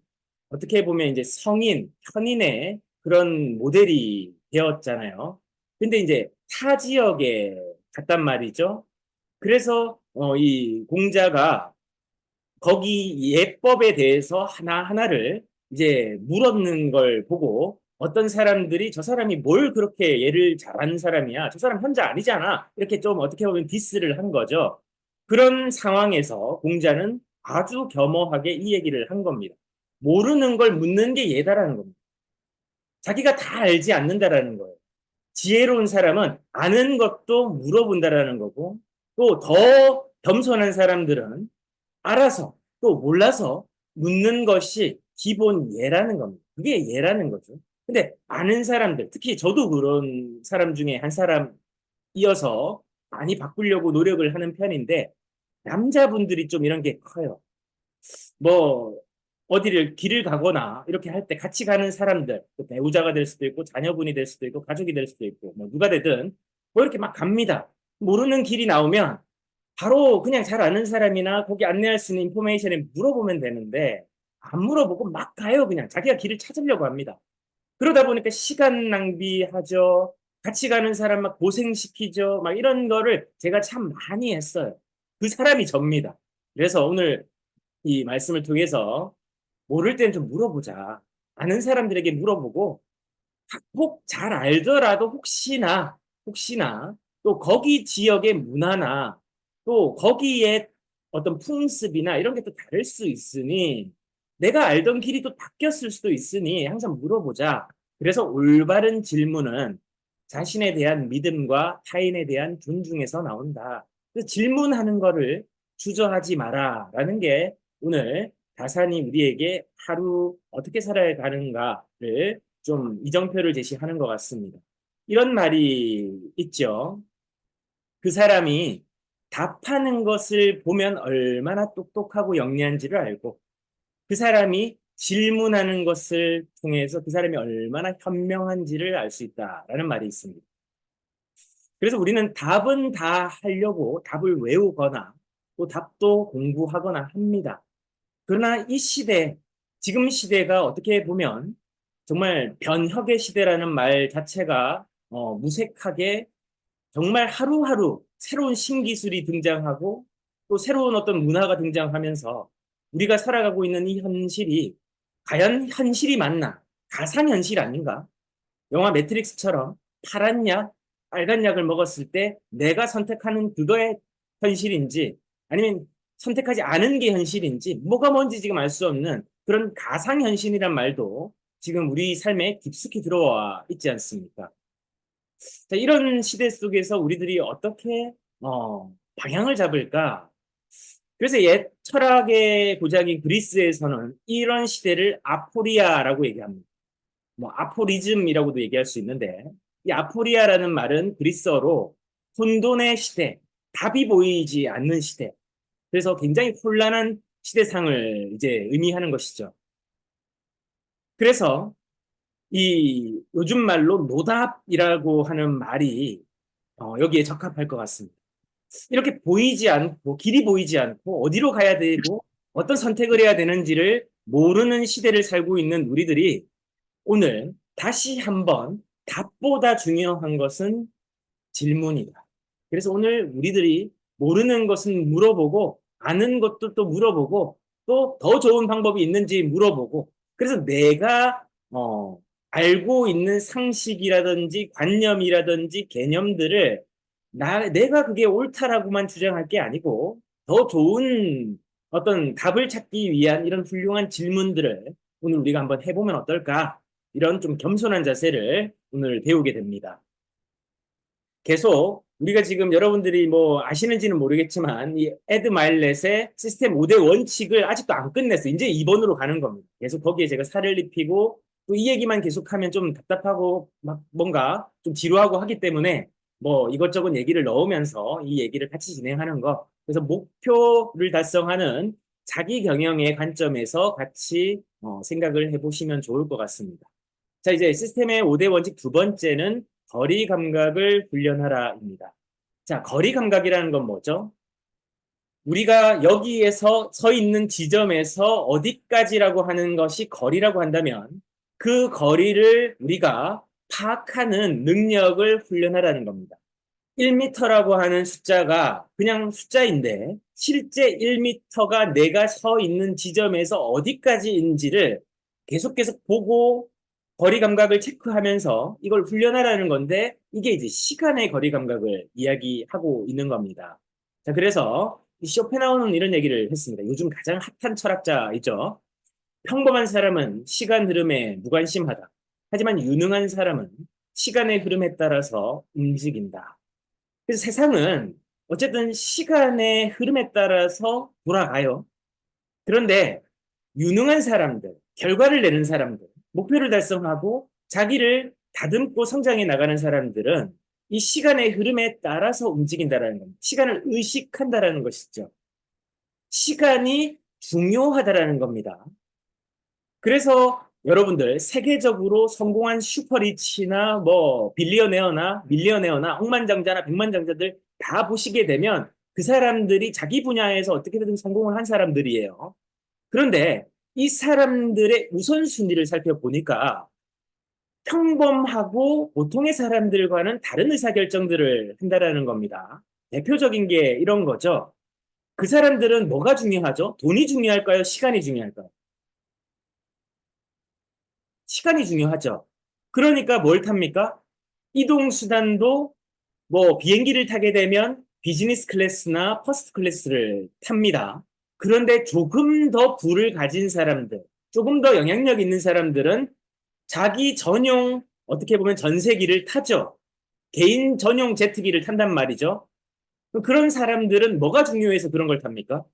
[SPEAKER 4] 어떻게 보면 이제 성인, 현인의 그런 모델이 되었잖아요. 근데 이제 타 지역에 갔단 말이죠. 그래서 이 공자가 거기 예법에 대해서 하나하나를 이제 물었는 걸 보고 어떤 사람들이 저 사람이 뭘 그렇게 예를 잘하는 사람이야. 저 사람 현자 아니잖아. 이렇게 좀 어떻게 보면 디스를 한 거죠. 그런 상황에서 공자는 아주 겸허하게 이 얘기를 한 겁니다. 모르는 걸 묻는 게 예다라는 겁니다. 자기가 다 알지 않는다라는 거예요. 지혜로운 사람은 아는 것도 물어본다라는 거고 또 더 겸손한 사람들은 알아서 또 몰라서 묻는 것이 기본 예라는 겁니다. 그게 예라는 거죠. 근데 아는 사람들, 특히 저도 그런 사람 중에 한 사람이어서 많이 바꾸려고 노력을 하는 편인데 남자분들이 좀 이런 게 커요. 뭐 어디를 길을 가거나 이렇게 할 때 같이 가는 사람들, 또 배우자가 될 수도 있고 자녀분이 될 수도 있고 가족이 될 수도 있고 뭐 누가 되든 뭐 이렇게 막 갑니다. 모르는 길이 나오면 바로 그냥 잘 아는 사람이나 거기 안내할 수 있는 인포메이션에 물어보면 되는데 안 물어보고 막 가요. 그냥 자기가 길을 찾으려고 합니다. 그러다 보니까 시간 낭비하죠. 같이 가는 사람 막 고생시키죠. 막 이런 거를 제가 참 많이 했어요. 그 사람이 접니다. 그래서 오늘 이 말씀을 통해서 모를 때는 좀 물어보자. 아는 사람들에게 물어보고 혹 잘 알더라도 혹시나 또 거기 지역의 문화나 또 거기에 어떤 풍습이나 이런 게 또 다를 수 있으니 내가 알던 길이 또 바뀌었을 수도 있으니 항상 물어보자. 그래서 올바른 질문은 자신에 대한 믿음과 타인에 대한 존중에서 나온다. 그래서 질문하는 거를 주저하지 마라라는 게 오늘 다산이 우리에게 하루 어떻게 살아야 가는가를 좀 이정표를 제시하는 것 같습니다. 이런 말이 있죠. 그 사람이 답하는 것을 보면 얼마나 똑똑하고 영리한지를 알고 그 사람이 질문하는 것을 통해서 그 사람이 얼마나 현명한지를 알 수 있다라는 말이 있습니다. 그래서 우리는 답은 다 하려고 답을 외우거나 또 답도 공부하거나 합니다. 그러나 이 시대, 지금 시대가 어떻게 보면 정말 변혁의 시대라는 말 자체가 무색하게 정말 하루하루 새로운 신기술이 등장하고 또 새로운 어떤 문화가 등장하면서 우리가 살아가고 있는 이 현실이 과연 현실이 맞나? 가상현실 아닌가? 영화 매트릭스처럼 파란 약, 빨간 약을 먹었을 때 내가 선택하는 그거의 현실인지 아니면 선택하지 않은 게 현실인지 뭐가 뭔지 지금 알 수 없는 그런 가상현실이란 말도 지금 우리 삶에 깊숙이 들어와 있지 않습니까? 자, 이런 시대 속에서 우리들이 어떻게 방향을 잡을까? 그래서 옛 철학의 고장인 그리스에서는 이런 시대를 아포리아라고 얘기합니다. 뭐 아포리즘이라고도 얘기할 수 있는데 이 아포리아라는 말은 그리스어로 혼돈의 시대, 답이 보이지 않는 시대. 그래서 굉장히 혼란한 시대상을 이제 의미하는 것이죠. 그래서 이 요즘 말로 노답이라고 하는 말이 여기에 적합할 것 같습니다. 이렇게 보이지 않고 길이 보이지 않고 어디로 가야 되고 어떤 선택을 해야 되는지를 모르는 시대를 살고 있는 우리들이 오늘 다시 한번 답보다 중요한 것은 질문이다. 그래서 오늘 우리들이 모르는 것은 물어보고 아는 것도 또 물어보고 또 더 좋은 방법이 있는지 물어보고 그래서 내가 알고 있는 상식이라든지 관념이라든지 개념들을 내가 그게 옳다라고만 주장할 게 아니고 더 좋은 어떤 답을 찾기 위한 이런 훌륭한 질문들을 오늘 우리가 한번 해보면 어떨까? 이런 좀 겸손한 자세를 오늘 배우게 됩니다. 계속 우리가 지금 여러분들이 뭐 아시는지는 모르겠지만 이 에드 마일렛의 시스템 5대 원칙을 아직도 안 끝냈어요. 이제 2번으로 가는 겁니다. 계속 거기에 제가 살을 입히고 또 이 얘기만 계속하면 좀 답답하고 막 뭔가 좀 지루하고 하기 때문에 뭐 이것저것 얘기를 넣으면서 이 얘기를 같이 진행하는 거. 그래서 목표를 달성하는 자기 경영의 관점에서 같이 생각을 해보시면 좋을 것 같습니다. 자, 이제 시스템의 5대 원칙 두 번째는 거리 감각을 훈련하라입니다. 자, 거리 감각이라는 건 뭐죠? 우리가 여기에서 서 있는 지점에서 어디까지라고 하는 것이 거리라고 한다면 그 거리를 우리가 파악하는 능력을 훈련하라는 겁니다. 1m라고 하는 숫자가 그냥 숫자인데 실제 1m가 내가 서 있는 지점에서 어디까지인지를 계속 보고 거리 감각을 체크하면서 이걸 훈련하라는 건데 이게 이제 시간의 거리 감각을 이야기하고 있는 겁니다. 자, 그래서 쇼펜하우는 이런 얘기를 했습니다. 요즘 가장 핫한 철학자이죠. 평범한 사람은 시간 흐름에 무관심하다. 하지만 유능한 사람은 시간의 흐름에 따라서 움직인다. 그래서 세상은 어쨌든 시간의 흐름에 따라서 돌아가요. 그런데 유능한 사람들, 결과를 내는 사람들, 목표를 달성하고 자기를 다듬고 성장해 나가는 사람들은 이 시간의 흐름에 따라서 움직인다라는 겁니다. 시간을 의식한다라는 것이죠. 시간이 중요하다라는 겁니다. 그래서 여러분들 세계적으로 성공한 슈퍼리치나 뭐 빌리어네어나 밀리어네어나 억만장자나 백만장자들 다 보시게 되면 그 사람들이 자기 분야에서 어떻게든 성공을 한 사람들이에요. 그런데 이 사람들의 우선순위를 살펴보니까 평범하고 보통의 사람들과는 다른 의사결정들을 한다라는 겁니다. 대표적인 게 이런 거죠. 그 사람들은 뭐가 중요하죠? 돈이 중요할까요? 시간이 중요할까요? 시간이 중요하죠. 그러니까 뭘 탑니까? 이동수단도 뭐 비행기를 타게 되면 비즈니스 클래스나 퍼스트 클래스를 탑니다. 그런데 조금 더 부를 가진 사람들, 조금 더 영향력 있는 사람들은 자기 전용 어떻게 보면 전세기를 타죠. 개인 전용 제트기를 탄단 말이죠. 그런 사람들은 뭐가 중요해서 그런 걸 탑니까?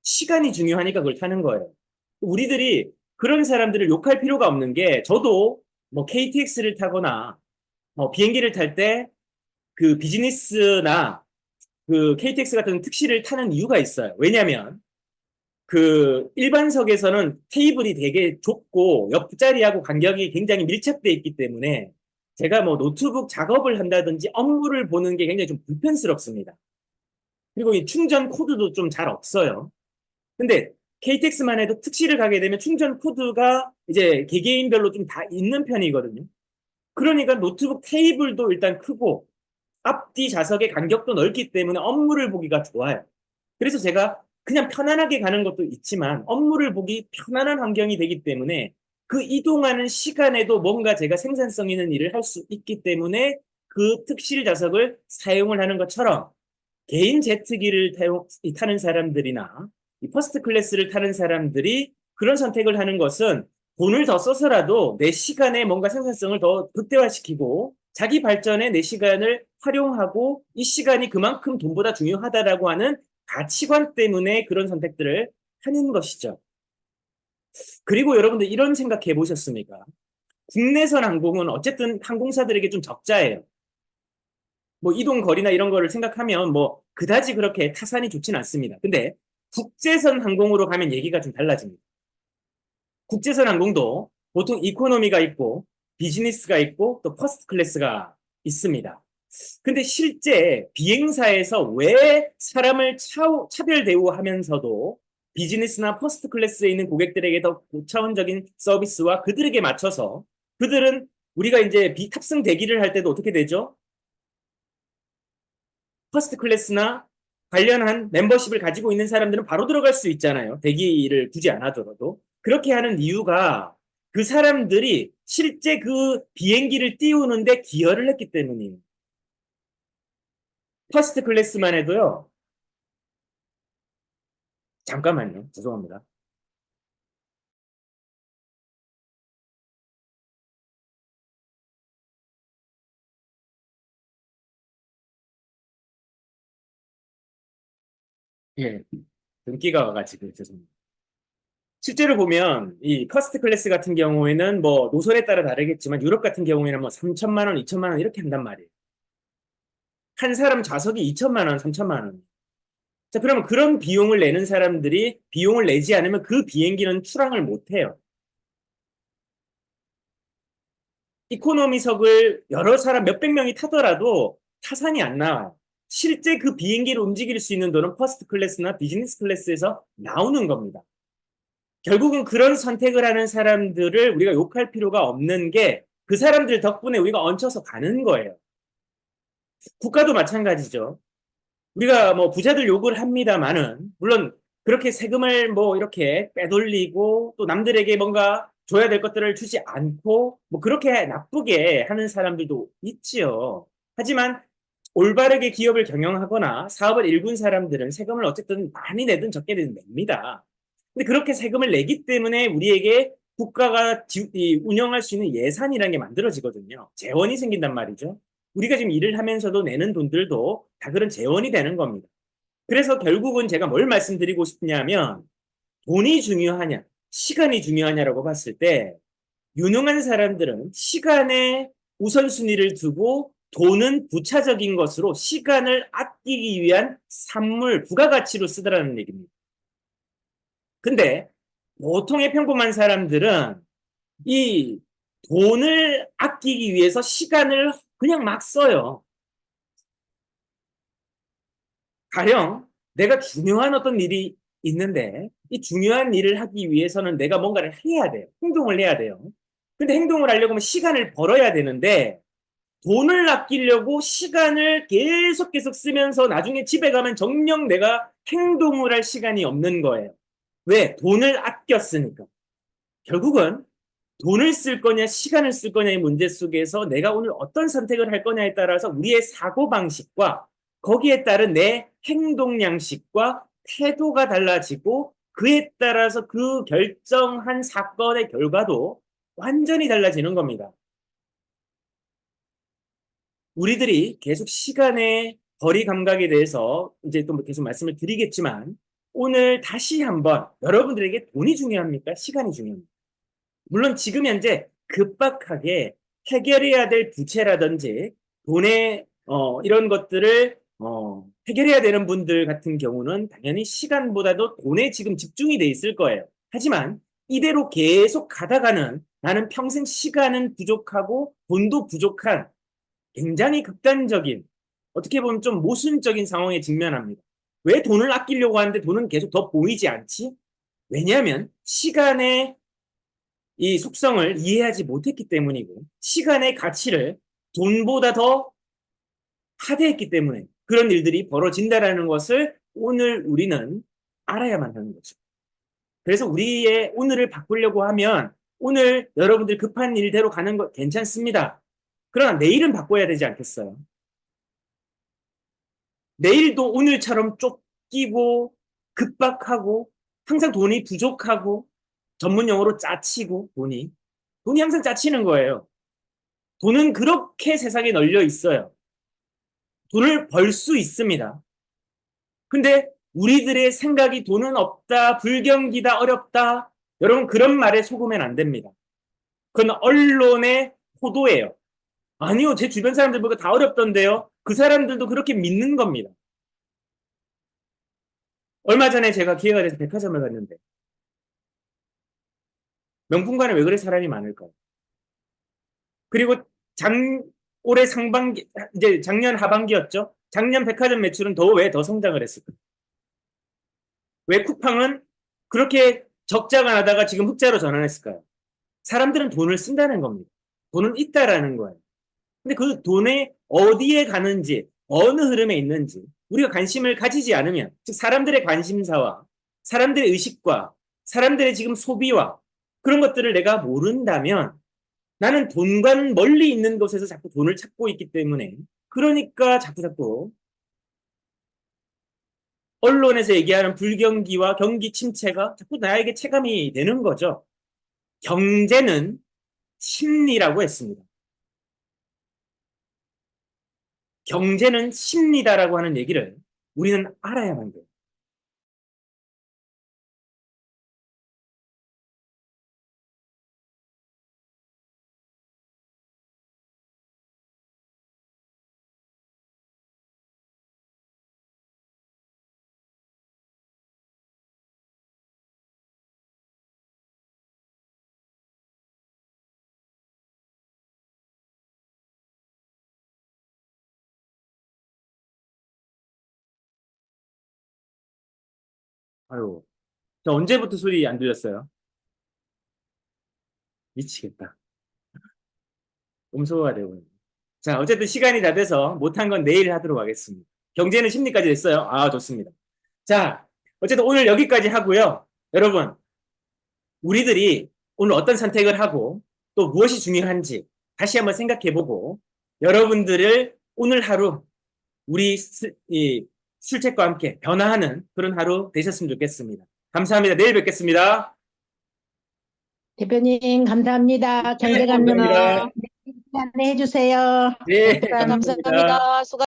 [SPEAKER 4] 시간이 중요하니까 그걸 타는 거예요. 우리들이 그런 사람들을 욕할 필요가 없는 게 저도 뭐 KTX를 타거나 비행기를 탈 때 그 비즈니스나 그 KTX 같은 특시를 타는 이유가 있어요. 왜냐하면 그 일반석에서는 테이블이 되게 좁고 옆자리하고 간격이 굉장히 밀착되어 있기 때문에 제가 뭐 노트북 작업을 한다든지 업무를 보는 게 굉장히 좀 불편스럽습니다. 그리고 이 충전 코드도 좀 잘 없어요. 근데 KTX만 해도 특시를 가게 되면 충전 코드가 이제 개개인별로 좀 다 있는 편이거든요. 그러니까 노트북 테이블도 일단 크고 앞뒤 좌석의 간격도 넓기 때문에 업무를 보기가 좋아요. 그래서 제가 그냥 편안하게 가는 것도 있지만 업무를 보기 편안한 환경이 되기 때문에 그 이동하는 시간에도 뭔가 제가 생산성 있는 일을 할 수 있기 때문에 그 특실 좌석을 사용을 하는 것처럼 개인 제트기를 타는 사람들이나 이 퍼스트 클래스를 타는 사람들이 그런 선택을 하는 것은 돈을 더 써서라도 내 시간에 뭔가 생산성을 더 극대화시키고 자기 발전에 내 시간을 활용하고 이 시간이 그만큼 돈보다 중요하다라고 하는 가치관 때문에 그런 선택들을 하는 것이죠. 그리고 여러분들 이런 생각해 보셨습니까? 국내선 항공은 어쨌든 항공사들에게 좀 적자예요. 뭐 이동 거리나 이런 거를 생각하면 뭐 그다지 그렇게 타산이 좋진 않습니다. 근데 국제선 항공으로 가면 얘기가 좀 달라집니다. 국제선 항공도 보통 이코노미가 있고 비즈니스가 있고 또 퍼스트 클래스가 있습니다. 근데 실제 비행사에서 왜 사람을 차별 대우하면서도 비즈니스나 퍼스트 클래스에 있는 고객들에게 더 고차원적인 서비스와 그들에게 맞춰서 그들은 우리가 이제 탑승 대기를 할 때도 어떻게 되죠? 퍼스트 클래스나 관련한 멤버십을 가지고 있는 사람들은 바로 들어갈 수 있잖아요. 대기를 굳이 안 하더라도. 그렇게 하는 이유가 그 사람들이 실제 그 비행기를 띄우는데 기여를 했기 때문이에요. 퍼스트 클래스만 해도요. 잠깐만요. 죄송합니다. 예, 등기가 와가지고 죄송합니다. 실제로 보면 이 퍼스트 클래스 같은 경우에는 뭐 노선에 따라 다르겠지만 유럽 같은 경우에는 뭐 3천만 원, 2천만 원 이렇게 한단 말이에요. 한 사람 좌석이 2천만 원, 3천만 원. 자, 그러면 그런 비용을 내는 사람들이 비용을 내지 않으면 그 비행기는 출항을 못 해요. 이코노미석을 여러 사람 몇백 명이 타더라도 타산이 안 나와요. 실제 그 비행기를 움직일 수 있는 돈은 퍼스트 클래스나 비즈니스 클래스에서 나오는 겁니다. 결국은 그런 선택을 하는 사람들을 우리가 욕할 필요가 없는 게 그 사람들 덕분에 우리가 얹혀서 가는 거예요. 국가도 마찬가지죠. 우리가 뭐 부자들 욕을 합니다만은 물론 그렇게 세금을 뭐 이렇게 빼돌리고 또 남들에게 뭔가 줘야 될 것들을 주지 않고 뭐 그렇게 나쁘게 하는 사람들도 있지요. 하지만 올바르게 기업을 경영하거나 사업을 일군 사람들은 세금을 어쨌든 많이 내든 적게 내든 냅니다. 근데 그렇게 세금을 내기 때문에 우리에게 국가가 운영할 수 있는 예산이라는 게 만들어지거든요. 재원이 생긴단 말이죠. 우리가 지금 일을 하면서도 내는 돈들도 다 그런 재원이 되는 겁니다. 그래서 결국은 제가 뭘 말씀드리고 싶냐면 돈이 중요하냐, 시간이 중요하냐라고 봤을 때 유능한 사람들은 시간에 우선순위를 두고 돈은 부차적인 것으로 시간을 아끼기 위한 산물, 부가가치로 쓰더라는 얘기입니다. 근데 보통의 평범한 사람들은 이 돈을 아끼기 위해서 시간을 그냥 막 써요. 가령 내가 중요한 어떤 일이 있는데 이 중요한 일을 하기 위해서는 내가 뭔가를 해야 돼요. 행동을 해야 돼요. 근데 행동을 하려고 하면 시간을 벌어야 되는데 돈을 아끼려고 시간을 계속 쓰면서 나중에 집에 가면 정녕 내가 행동을 할 시간이 없는 거예요. 왜? 돈을 아꼈으니까. 결국은 돈을 쓸 거냐, 시간을 쓸 거냐의 문제 속에서 내가 오늘 어떤 선택을 할 거냐에 따라서 우리의 사고방식과 거기에 따른 내 행동 양식과 태도가 달라지고 그에 따라서 그 결정한 사건의 결과도 완전히 달라지는 겁니다. 우리들이 계속 시간의 거리 감각에 대해서 이제 또 계속 말씀을 드리겠지만 오늘 다시 한번 여러분들에게 돈이 중요합니까? 시간이 중요합니까? 물론 지금 현재 급박하게 해결해야 될 부채라든지 돈의 이런 것들을 해결해야 되는 분들 같은 경우는 당연히 시간보다도 돈에 지금 집중이 돼 있을 거예요. 하지만 이대로 계속 가다가는 나는 평생 시간은 부족하고 돈도 부족한 굉장히 극단적인 어떻게 보면 좀 모순적인 상황에 직면합니다. 왜 돈을 아끼려고 하는데 돈은 계속 더 보이지 않지? 왜냐하면 시간의 이 속성을 이해하지 못했기 때문이고 시간의 가치를 돈보다 더 하대했기 때문에 그런 일들이 벌어진다라는 것을 오늘 우리는 알아야만 하는 거죠. 그래서 우리의 오늘을 바꾸려고 하면 오늘 여러분들 급한 일대로 가는 거 괜찮습니다. 그러나 내일은 바꿔야 되지 않겠어요? 내일도 오늘처럼 쫓기고 급박하고 항상 돈이 부족하고 전문 용어로 짜치고 돈이 항상 짜치는 거예요. 돈은 그렇게 세상에 널려 있어요. 돈을 벌 수 있습니다. 근데 우리들의 생각이 돈은 없다, 불경기다, 어렵다. 여러분 그런 말에 속으면 안 됩니다. 그건 언론의 호도예요. 아니요, 제 주변 사람들 보니까 다 어렵던데요. 그 사람들도 그렇게 믿는 겁니다. 얼마 전에 제가 기회가 돼서 백화점을 갔는데 명품관에 왜 그래 사람이 많을까요? 그리고 올해 상반기, 이제 작년 하반기였죠. 작년 백화점 매출은 왜 더 성장을 했을까요? 왜 쿠팡은 그렇게 적자가 나다가 지금 흑자로 전환했을까요? 사람들은 돈을 쓴다는 겁니다. 돈은 있다라는 거예요. 근데 그 돈에 어디에 가는지, 어느 흐름에 있는지 우리가 관심을 가지지 않으면, 즉 사람들의 관심사와 사람들의 의식과 사람들의 지금 소비와 그런 것들을 내가 모른다면 나는 돈과는 멀리 있는 곳에서 자꾸 돈을 찾고 있기 때문에 그러니까 자꾸 언론에서 얘기하는 불경기와 경기 침체가 자꾸 나에게 체감이 되는 거죠. 경제는 심리라고 했습니다. 경제는 심리다라고 하는 얘기를 우리는 알아야만 돼요. 아유, 저 언제부터 소리 안 들렸어요? 미치겠다. 음소거가 되고. 자, 어쨌든 시간이 다 돼서 못한 건 내일 하도록 하겠습니다. 경제는 심리까지 됐어요. 아, 좋습니다. 자, 어쨌든 오늘 여기까지 하고요. 여러분, 우리들이 오늘 어떤 선택을 하고 또 무엇이 중요한지 다시 한번 생각해보고 여러분들을 오늘 하루 우리 술책과 함께 변화하는 그런 하루 되셨으면 좋겠습니다. 감사합니다. 내일 뵙겠습니다.
[SPEAKER 5] 대표님, 감사합니다.
[SPEAKER 4] 네, 감사합니다.
[SPEAKER 5] 경제관념 안내해 주세요.
[SPEAKER 4] 네,
[SPEAKER 3] 네,
[SPEAKER 4] 감사합니다.
[SPEAKER 3] 감사합니다. 수고